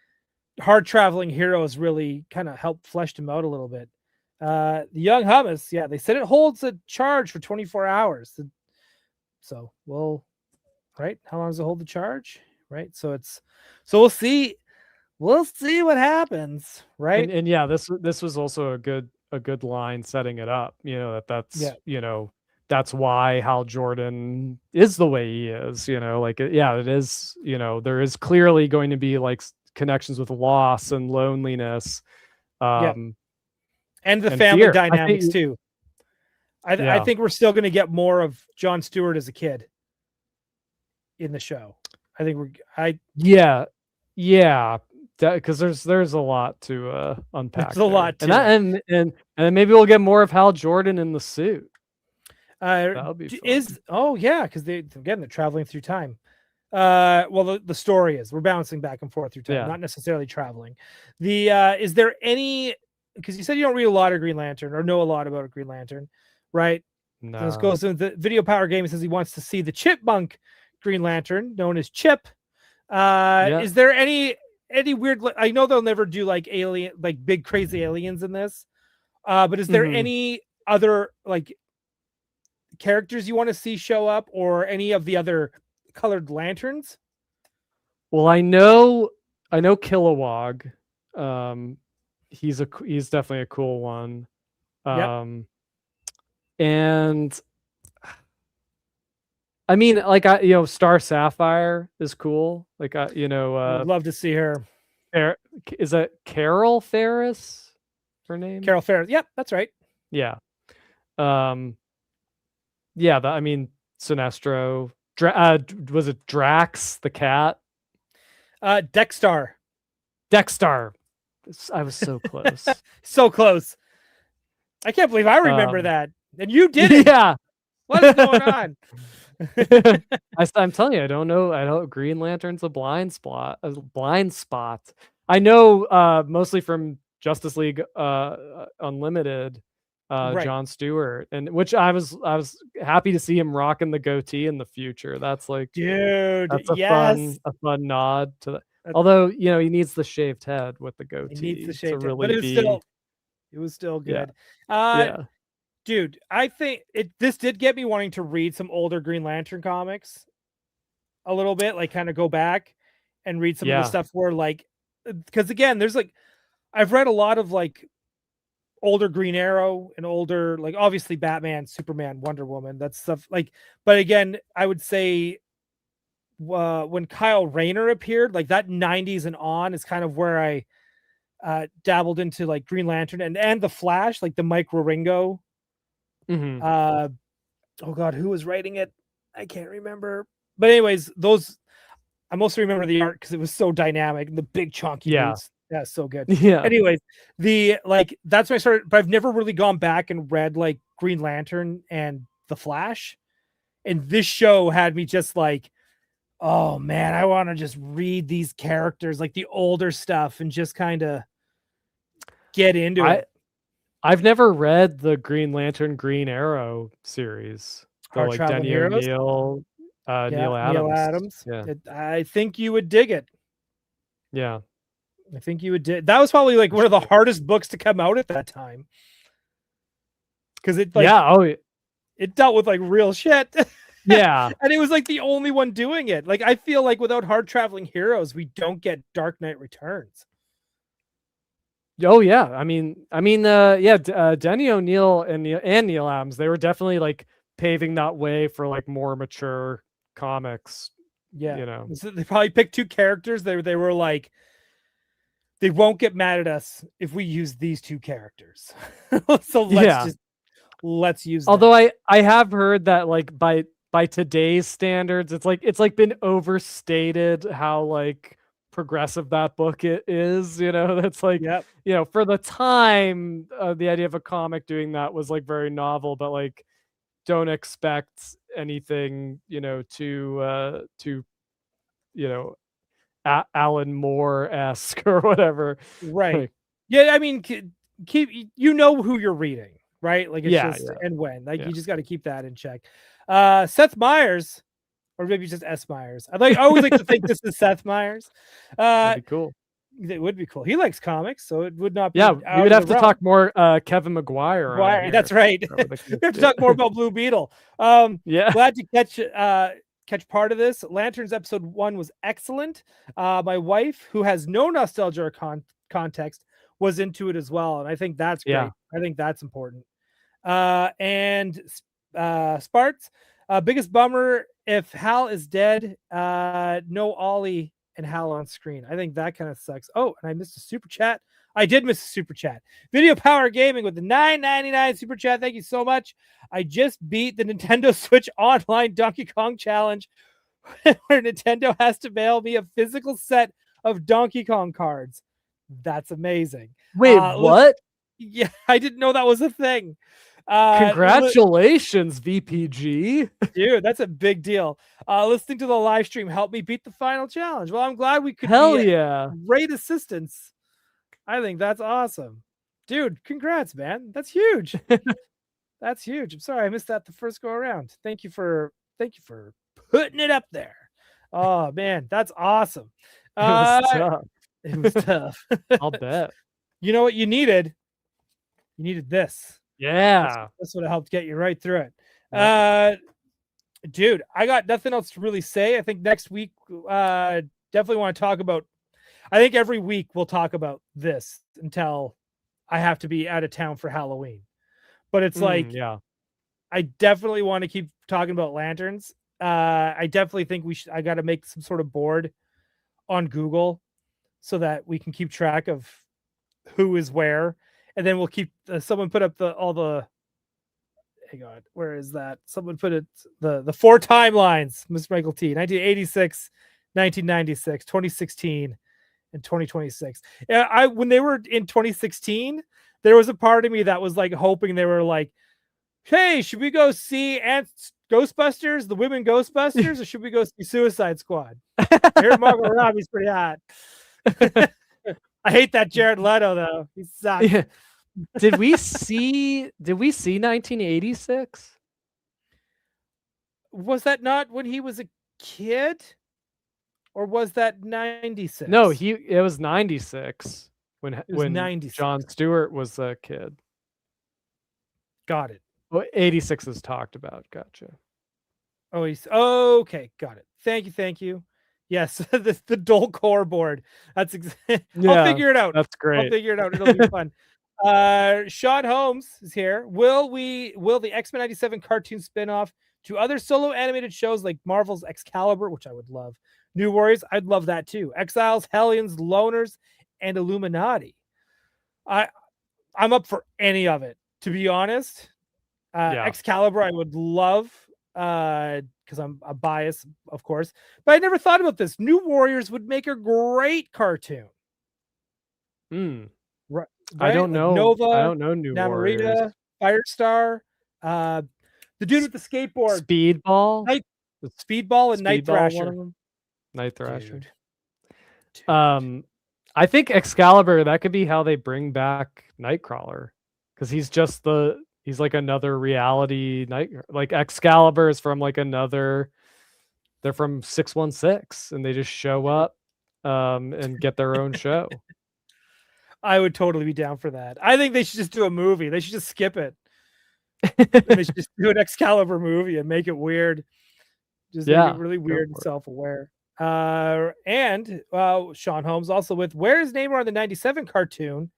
Hard Traveling Heroes really kind of helped flesh him out a little bit. The Young Hummus, yeah, they said it holds a charge for 24 hours. So, well, right? How long does it hold the charge? Right? So we'll see. We'll see what happens, right? And yeah, this was also a good line setting it up. Yeah. That's why Hal Jordan is the way he is. Like yeah, it is. There is clearly going to be like connections with loss and loneliness, Yeah. And the and family fear. dynamics too. I think we're still going to get more of Jon Stewart as a kid in the show. I think yeah, because there's a lot to unpack. There's a lot and that, and then maybe we'll get more of Hal Jordan in the suit. That would be fun. because they're traveling through time. Well, the story is we're bouncing back and forth through time, not necessarily traveling. Is there any, because you said you don't read a lot of Green Lantern or know a lot about Green Lantern, right? No. So this goes to the Video Power Game. He says he wants to see the Chipmunk Green Lantern, known as Chip. Is there any weird? I know they'll never do like alien, like big crazy aliens in this. But is there any other like characters you want to see show up, or any of the other colored lanterns? Well, I know Kilowog. He's definitely a cool one. And I mean, like Star Sapphire is cool. Like I'd love to see her. Is that Carol Ferris? Her name? Carol Ferris. Yep, that's right. Yeah. Yeah. I mean, Sinestro. Was it Drax the cat? Dexter. I was so close. So close. I can't believe I remember that, and you didn't. Yeah. What's going on? I'm telling you, I don't know. Green Lantern's a blind spot. I know mostly from Justice League Unlimited, Jon Stewart, and which I was happy to see him rocking the goatee in the future. That's like, dude, that's a fun nod to that. Although he needs the shaved head with the goatee. He needs the shaved head, but it was still good. Yeah. Dude, I think this did get me wanting to read some older Green Lantern comics a little bit, like kind of go back and read some of the stuff where like, because again, there's like, I've read a lot of like older Green Arrow and older, like obviously Batman, Superman, Wonder Woman, that stuff. Like, but again, I would say when Kyle Rayner appeared, like that 90s and on is kind of where I dabbled into like Green Lantern and the Flash, like the Mike Wieringo. Oh god, who was writing it? I can't remember. But anyways, those I mostly remember the art because it was so dynamic and the big chunky boots. Yeah, so good. Yeah. Anyways, that's when I started, but I've never really gone back and read like Green Lantern and the Flash. And this show had me just like, oh man, I want to just read these characters, like the older stuff, and just kind of get into it. I've never read the Green Lantern Green Arrow series. Like Denny O'Neil, Neil Adams. Yeah. I think you would dig it. Yeah. I think you would dig. That was probably like one of the hardest books to come out at that time. Because it it dealt with like real shit. Yeah. And it was like the only one doing it. Like I feel like without Hard Traveling Heroes, we don't get Dark Knight Returns. Oh yeah, I mean, Denny O'Neil and Neil Adams, they were definitely like paving that way for like more mature comics. Yeah, You know. So they probably picked two characters. They were like, they won't get mad at us if we use these two characters. So let's use Although them. I have heard that like by today's standards, it's like been overstated how like progressive that book it is. You know, that's like Yep. you know for the time the idea of a comic doing that was like very novel, but like don't expect anything you know to you know Alan Moore esque or whatever. Right. Like, Yeah, I mean, keep you know who you're reading, right? Like it's yeah, just yeah, and when. Like yeah. you just got to keep that in check. Seth Meyers, or maybe just S. Myers. I always like to think this is Seth Meyers. That'd be cool. It would be cool. He likes comics, so it would not be Yeah, we out would of have the to realm. talk more Kevin McGuire. On here. That's right. Or We have to talk more about Blue Beetle. Yeah. Glad to catch part of this. Lanterns episode 1 was excellent. My wife, who has no nostalgia or context, was into it as well, and I think that's great. Yeah. I think that's important. And Sparts, biggest bummer if Hal is dead. No Ollie and Hal on screen. I think that kind of sucks. Oh, and I missed a super chat. I did miss a super chat. Video Power Gaming with the $9.99 super chat. Thank you so much. I just beat the Nintendo Switch Online Donkey Kong Challenge, where Nintendo has to mail me a physical set of Donkey Kong cards. That's amazing. Wait, what? Yeah, I didn't know that was a thing. Congratulations, VPG. Dude, that's a big deal. Listening to the live stream helped me beat the final challenge. Well, I'm glad we could Hell be yeah. great assistance. I think that's awesome. Dude, congrats, man. That's huge. That's huge. I'm sorry I missed that the first go around. Thank you for putting it up there. Oh man, that's awesome. It was tough. It was tough. I'll bet. You know what you needed? You needed this. Yeah. This would have helped get you right through it. Yeah. Dude, I got nothing else to really say. I think next week, definitely want to talk about, I think every week we'll talk about this until I have to be out of town for Halloween. But it's like, yeah, I definitely want to keep talking about lanterns. I definitely think I got to make some sort of board on Google so that we can keep track of who is where. And then we'll keep someone put up all the hang on, where is that? Someone put it the 4 timelines, Mr. Michael T. 1986, 1996, 2016, and 2026. Yeah, when they were in 2016, there was a part of me that was like hoping they were like, hey, should we go see Ghostbusters, the women Ghostbusters, or should we go see Suicide Squad? I heard Margot Robbie's pretty hot. I hate that Jared Leto though. He sucks. Yeah. Did we see 1986? Was that not when he was a kid? Or was that 96? No, it was 96 when 96. Jon Stewart was a kid. Got it. Well, 86 is talked about. Gotcha. Oh, okay. Got it. Thank you. Yes, the Dole core board. That's I'll figure it out. That's great. I'll figure it out. It'll be fun. Sean Holmes is here. Will the X-Men 97 cartoon spin-off to other solo animated shows like Marvel's Excalibur, which I would love, New Warriors, I'd love that too, Exiles, Hellions, Loners, and Illuminati. I'm up for any of it, to be honest. Excalibur I would love, because I'm a bias, of course, but I never thought about this. New Warriors would make a great cartoon. Right. I don't know. Nova, I don't know New Warriors. Firestar, the dude with the skateboard, Speedball, Speedball, and Night Thrasher. Night Thrasher. Dude. I think Excalibur, that could be how they bring back Nightcrawler, because he's like another reality like Excalibur is from like another. They're from 616, and they just show up and get their own show. I would totally be down for that. I think they should just do a movie. They should just skip it. They should just do an Excalibur movie and make it weird. Just make it really weird and self-aware. And Sean Holmes also with, where is Namor on the 97 cartoon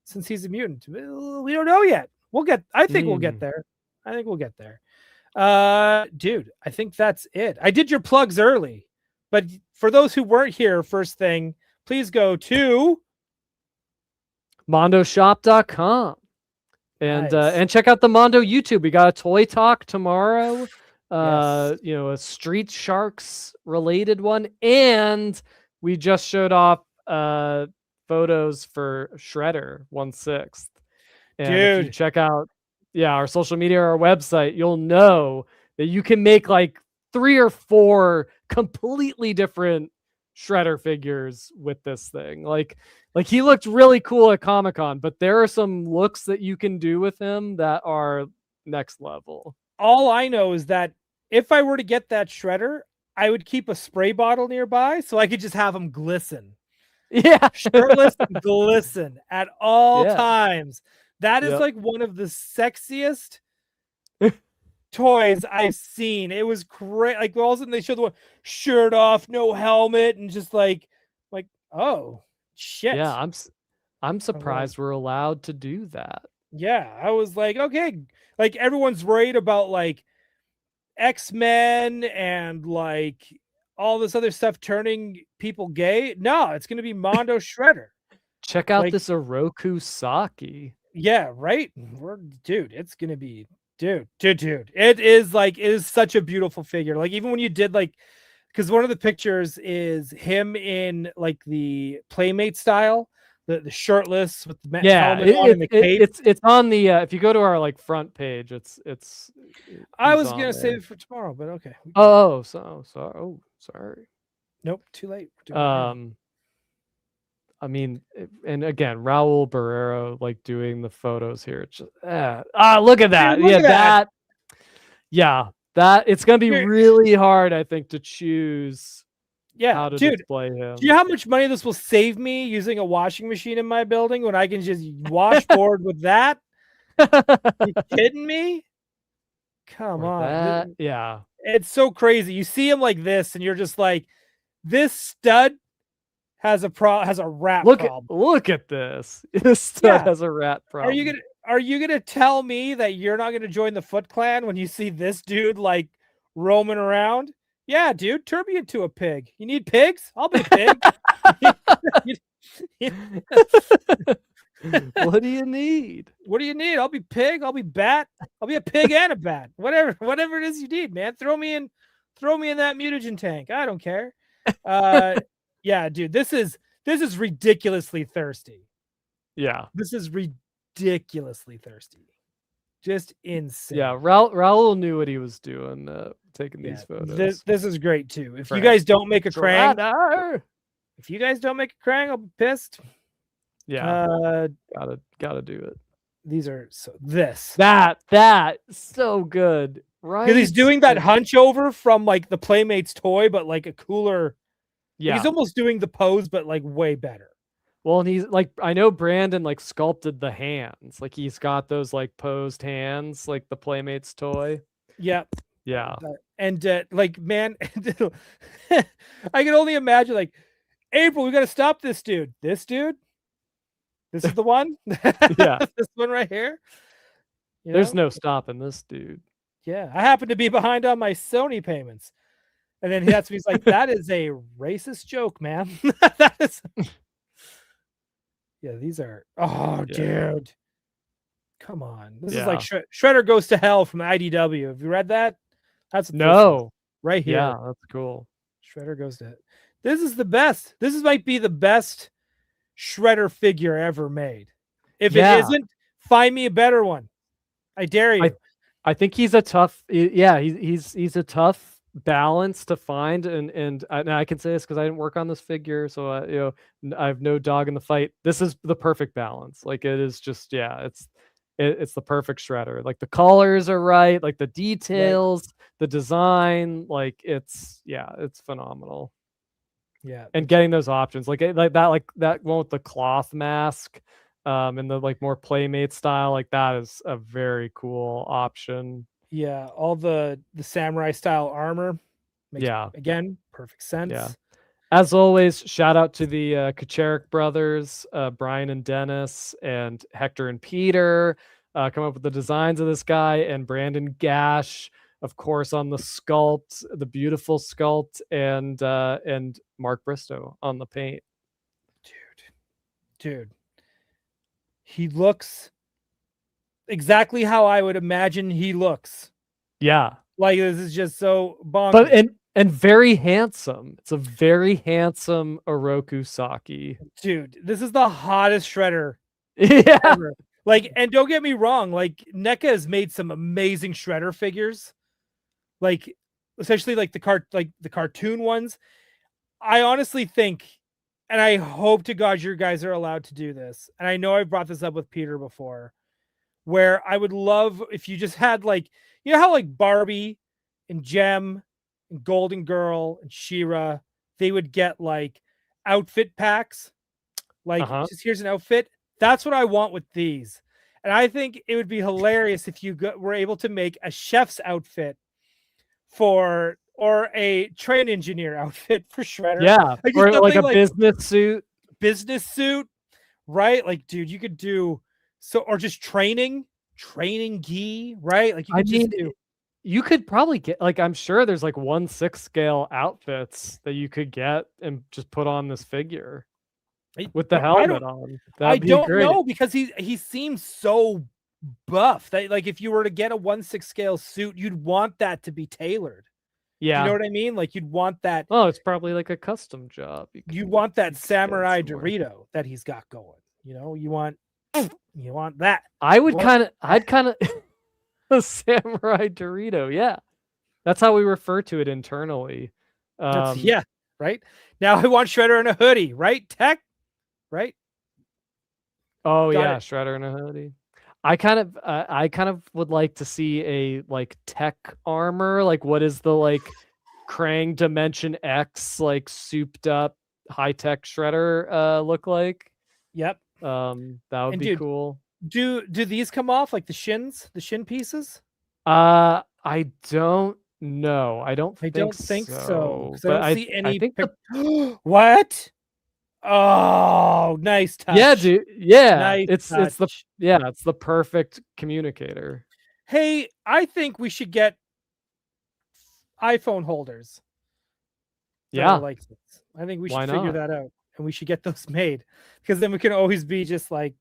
since he's a mutant? We don't know yet. I think we'll get there. Dude, I think that's it. I did your plugs early, but for those who weren't here, first thing, please go to MondoShop.com. nice. And check out the Mondo YouTube. We got a toy talk tomorrow. Yes. A Street Sharks related one, and we just showed off photos for Shredder 1/6. And if you Dude, check out our social media or our website, you'll know that you can make like 3 or 4 completely different Shredder figures with this thing. Like he looked really cool at Comic-Con, but there are some looks that you can do with him that are next level. all I know is that if I were to get that Shredder, I would keep a spray bottle nearby so I could just have him glisten. Yeah. Shirtless and glisten at all Yeah. times. That is Yep. like one of the sexiest toys I've seen. It was great. Like all of a sudden they showed the one shirt off, no helmet, and just like, oh shit. Yeah, I'm surprised we're allowed to do that. Yeah, I was like, okay, like everyone's worried about like X-Men and like all this other stuff turning people gay. No, it's gonna be Mondo Shredder. Check out Like, this Oroku Saki. yeah, right. Dude, it's gonna be dude. It is such a beautiful figure. Like even when you did like, because one of the pictures is him in like the Playmate style, the shirtless with the helmet on and the cape. It's on the if you go to our like front page, it's I he's was on gonna there. save it for tomorrow, but okay. Sorry. Nope, too late. We're doing it now. I mean, and again, Raul Barrero like doing the photos here. It's just, look at that. Dude, look at that. That it's gonna be Here- really hard, I think, to choose Yeah, how to dude. display him. Do you know how much money this will save me using a washing machine in my building when I can just washboard with that? You kidding me? Come Or on. that, yeah. It's so crazy. You see him like this, and you're just like, this stud has a rat problem. Look at this. This stud has a rat problem. Are you gonna tell me that you're not gonna join the Foot Clan when you see this dude like roaming around? Yeah, dude, turn me into a pig. You need pigs? I'll be a pig. What do you need? What do you need? I'll be pig. I'll be bat. I'll be a pig and a bat. Whatever it is you need, man. Throw me in that mutagen tank. I don't care. Yeah, dude, this is ridiculously thirsty. Yeah. This is ridiculously thirsty. Just insane. Yeah, Raul knew what he was doing, taking these photos. This is great too. If you guys don't make a Krang, I'll be pissed. Yeah, gotta do it. These are that so good, right? Because he's doing that hunch over from like the Playmates toy, but like a cooler. Yeah, he's almost doing the pose, but like way better. Well, and he's like, I know Brandon like sculpted the hands, like he's got those like posed hands, like the Playmates toy. Yeah. And like, man, I can only imagine like, April, we got to stop this dude. This is the one. Yeah, this one right here. There's no stopping this dude. Yeah, I happen to be behind on my Sony payments, and then he's like, "That is a racist joke, man." That is. Yeah, these are. Oh, dude, come on! This is like Shredder Goes to Hell from the IDW. Have you read that? That's right here. Yeah, that's cool. Shredder Goes to. This is the best. Might be the best Shredder figure ever made. If it isn't, find me a better one. I dare you. I think he's a tough. Yeah, he's a tough balance to find, and I can say this because I didn't work on this figure, so I have no dog in the fight. This is the perfect balance. Like it is just it's the perfect Shredder. Like the colors are right, like the details, the design, like it's phenomenal. Yeah, and getting those options like that one with the cloth mask, and the like more Playmate style, like that is a very cool option. Yeah, all the samurai style armor. Again, perfect sense. Yeah. As always, shout out to the Kacharik brothers, Brian and Dennis, and Hector and Peter, come up with the designs of this guy, and Brandon Gash, of course, on the sculpt, the beautiful sculpt, and Mark Bristow on the paint. Dude, he looks exactly how I would imagine he looks. Yeah, Like, this is just so bonkers. but and very handsome. It's a very handsome Oroku Saki. Dude, this is the hottest shredder Yeah, ever. Like, and don't get me wrong, like NECA has made some amazing shredder figures, like especially like the cartoon ones. I honestly think, and I hope to God you guys are allowed to do this, and I know I've brought this up with Peter before, where I would love if you just had, like, you know how like Barbie and Gem and Golden Girl and She-Ra, they would get like outfit packs, like just here's an outfit. That's what I want with these. And I think it would be hilarious if you were able to make a chef's outfit or a train engineer outfit for Shredder. yeah, or like a business suit, right? Like, dude, you could do so, or just training gi, right? Like, you could probably get, like, I'm sure there's like 1/6 scale outfits that you could get and just put on this figure with the helmet on. I don't know, because he seems so buff that, like, if you were to get a 1/6 scale suit, you'd want that to be tailored. Yeah, you know what I mean? Like, you'd want that. Oh, it's probably like a custom job. You want that samurai Dorito that he's got going. You know, you want that. I'd kind of a samurai Dorito. Yeah, that's how we refer to it internally. Yeah, right. Now I want Shredder in a hoodie, right? Tech, right? Oh, yeah, Shredder in a hoodie. I kind of would like to see a like tech armor. Like, what is the like Krang Dimension X like souped up high tech Shredder look like? Yep. That would be cool. Do these come off, like the shin pieces? I don't know. I don't think so. But I don't see any. I think What? Oh, nice touch. Yeah, dude. Yeah, nice it's the perfect communicator. Hey, I think we should get iPhone holders. Yeah, like this. I think we should figure that out, and we should get those made, because then we can always be just like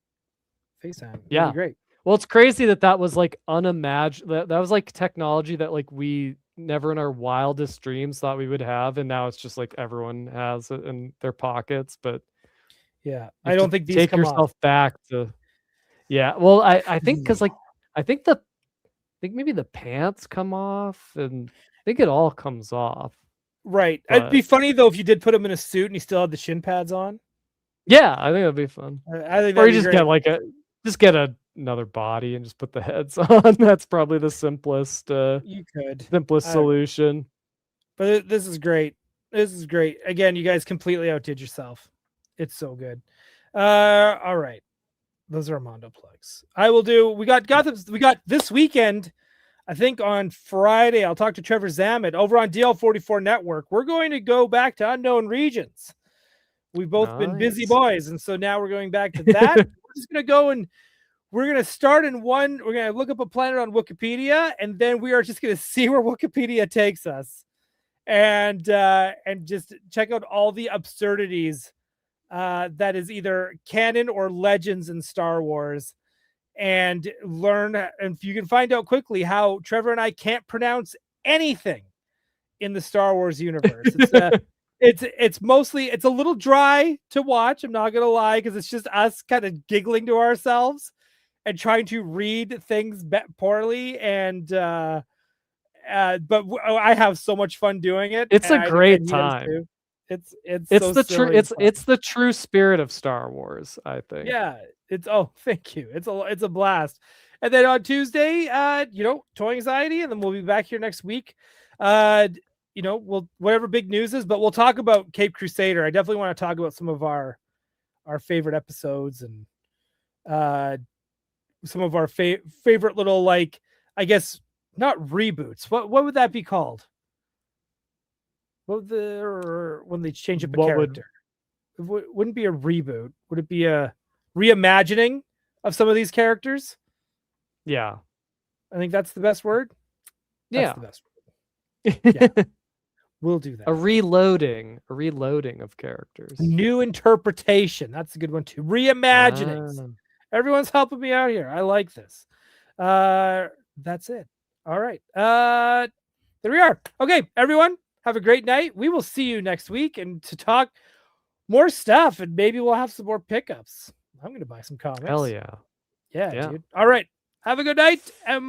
FaceTime. Yeah, great. Well, it's crazy that was like unimaginable. That was like technology that like we never in our wildest dreams thought we would have, and now it's just like everyone has it in their pockets. But yeah, I don't think these take come yourself off. back to. Yeah, well, I think because like I think maybe the pants come off, and I think it all comes off. Right. It'd be funny though if you did put him in a suit and he still had the shin pads on. Yeah, I think that'd be fun. I think, or you just get another body and just put the heads on. That's probably the simplest. Simplest solution. But this is great. This is great. Again, you guys completely outdid yourself. It's so good. All right. Those are Mondo plugs. We got this weekend. I think on Friday, I'll talk to Trevor Zammit over on DL44 Network. We're going to go back to Unknown Regions. We've both been busy boys, and so now we're going back to that. We're just going to go and we're going to start in one. We're going to look up a planet on Wikipedia, and then we are just going to see where Wikipedia takes us, and just check out all the absurdities that is either canon or legends in Star Wars, and learn. And you can find out quickly how Trevor and I can't pronounce anything in the Star Wars universe. It's mostly, it's a little dry to watch, I'm not gonna lie, because it's just us kind of giggling to ourselves and trying to read things poorly, and but I have so much fun doing it. It's a great time. It's the true spirit of Star Wars, I think. Yeah, thank you. It's a blast. And then on Tuesday, Toy Anxiety, and then we'll be back here next week. We'll whatever big news is, but we'll talk about Cape Crusader. I definitely want to talk about some of our favorite episodes, and some of our favorite little, like, I guess not reboots. What would that be called? When they change up a character? It wouldn't be a reboot. Would it be a reimagining of some of these characters? Yeah, I think that's the best word. That's Yeah. the best. Yeah. We'll do that. a reloading of characters. New interpretation. That's a good one too. Reimaginings. Ah. Everyone's helping me out here. I like this. That's it. All right. There we are. Okay, everyone, have a great night. We will see you next week and to talk more stuff, and maybe we'll have some more pickups. I'm gonna buy some comics. Hell yeah. Yeah, Yeah. dude. All right. Have a good night. And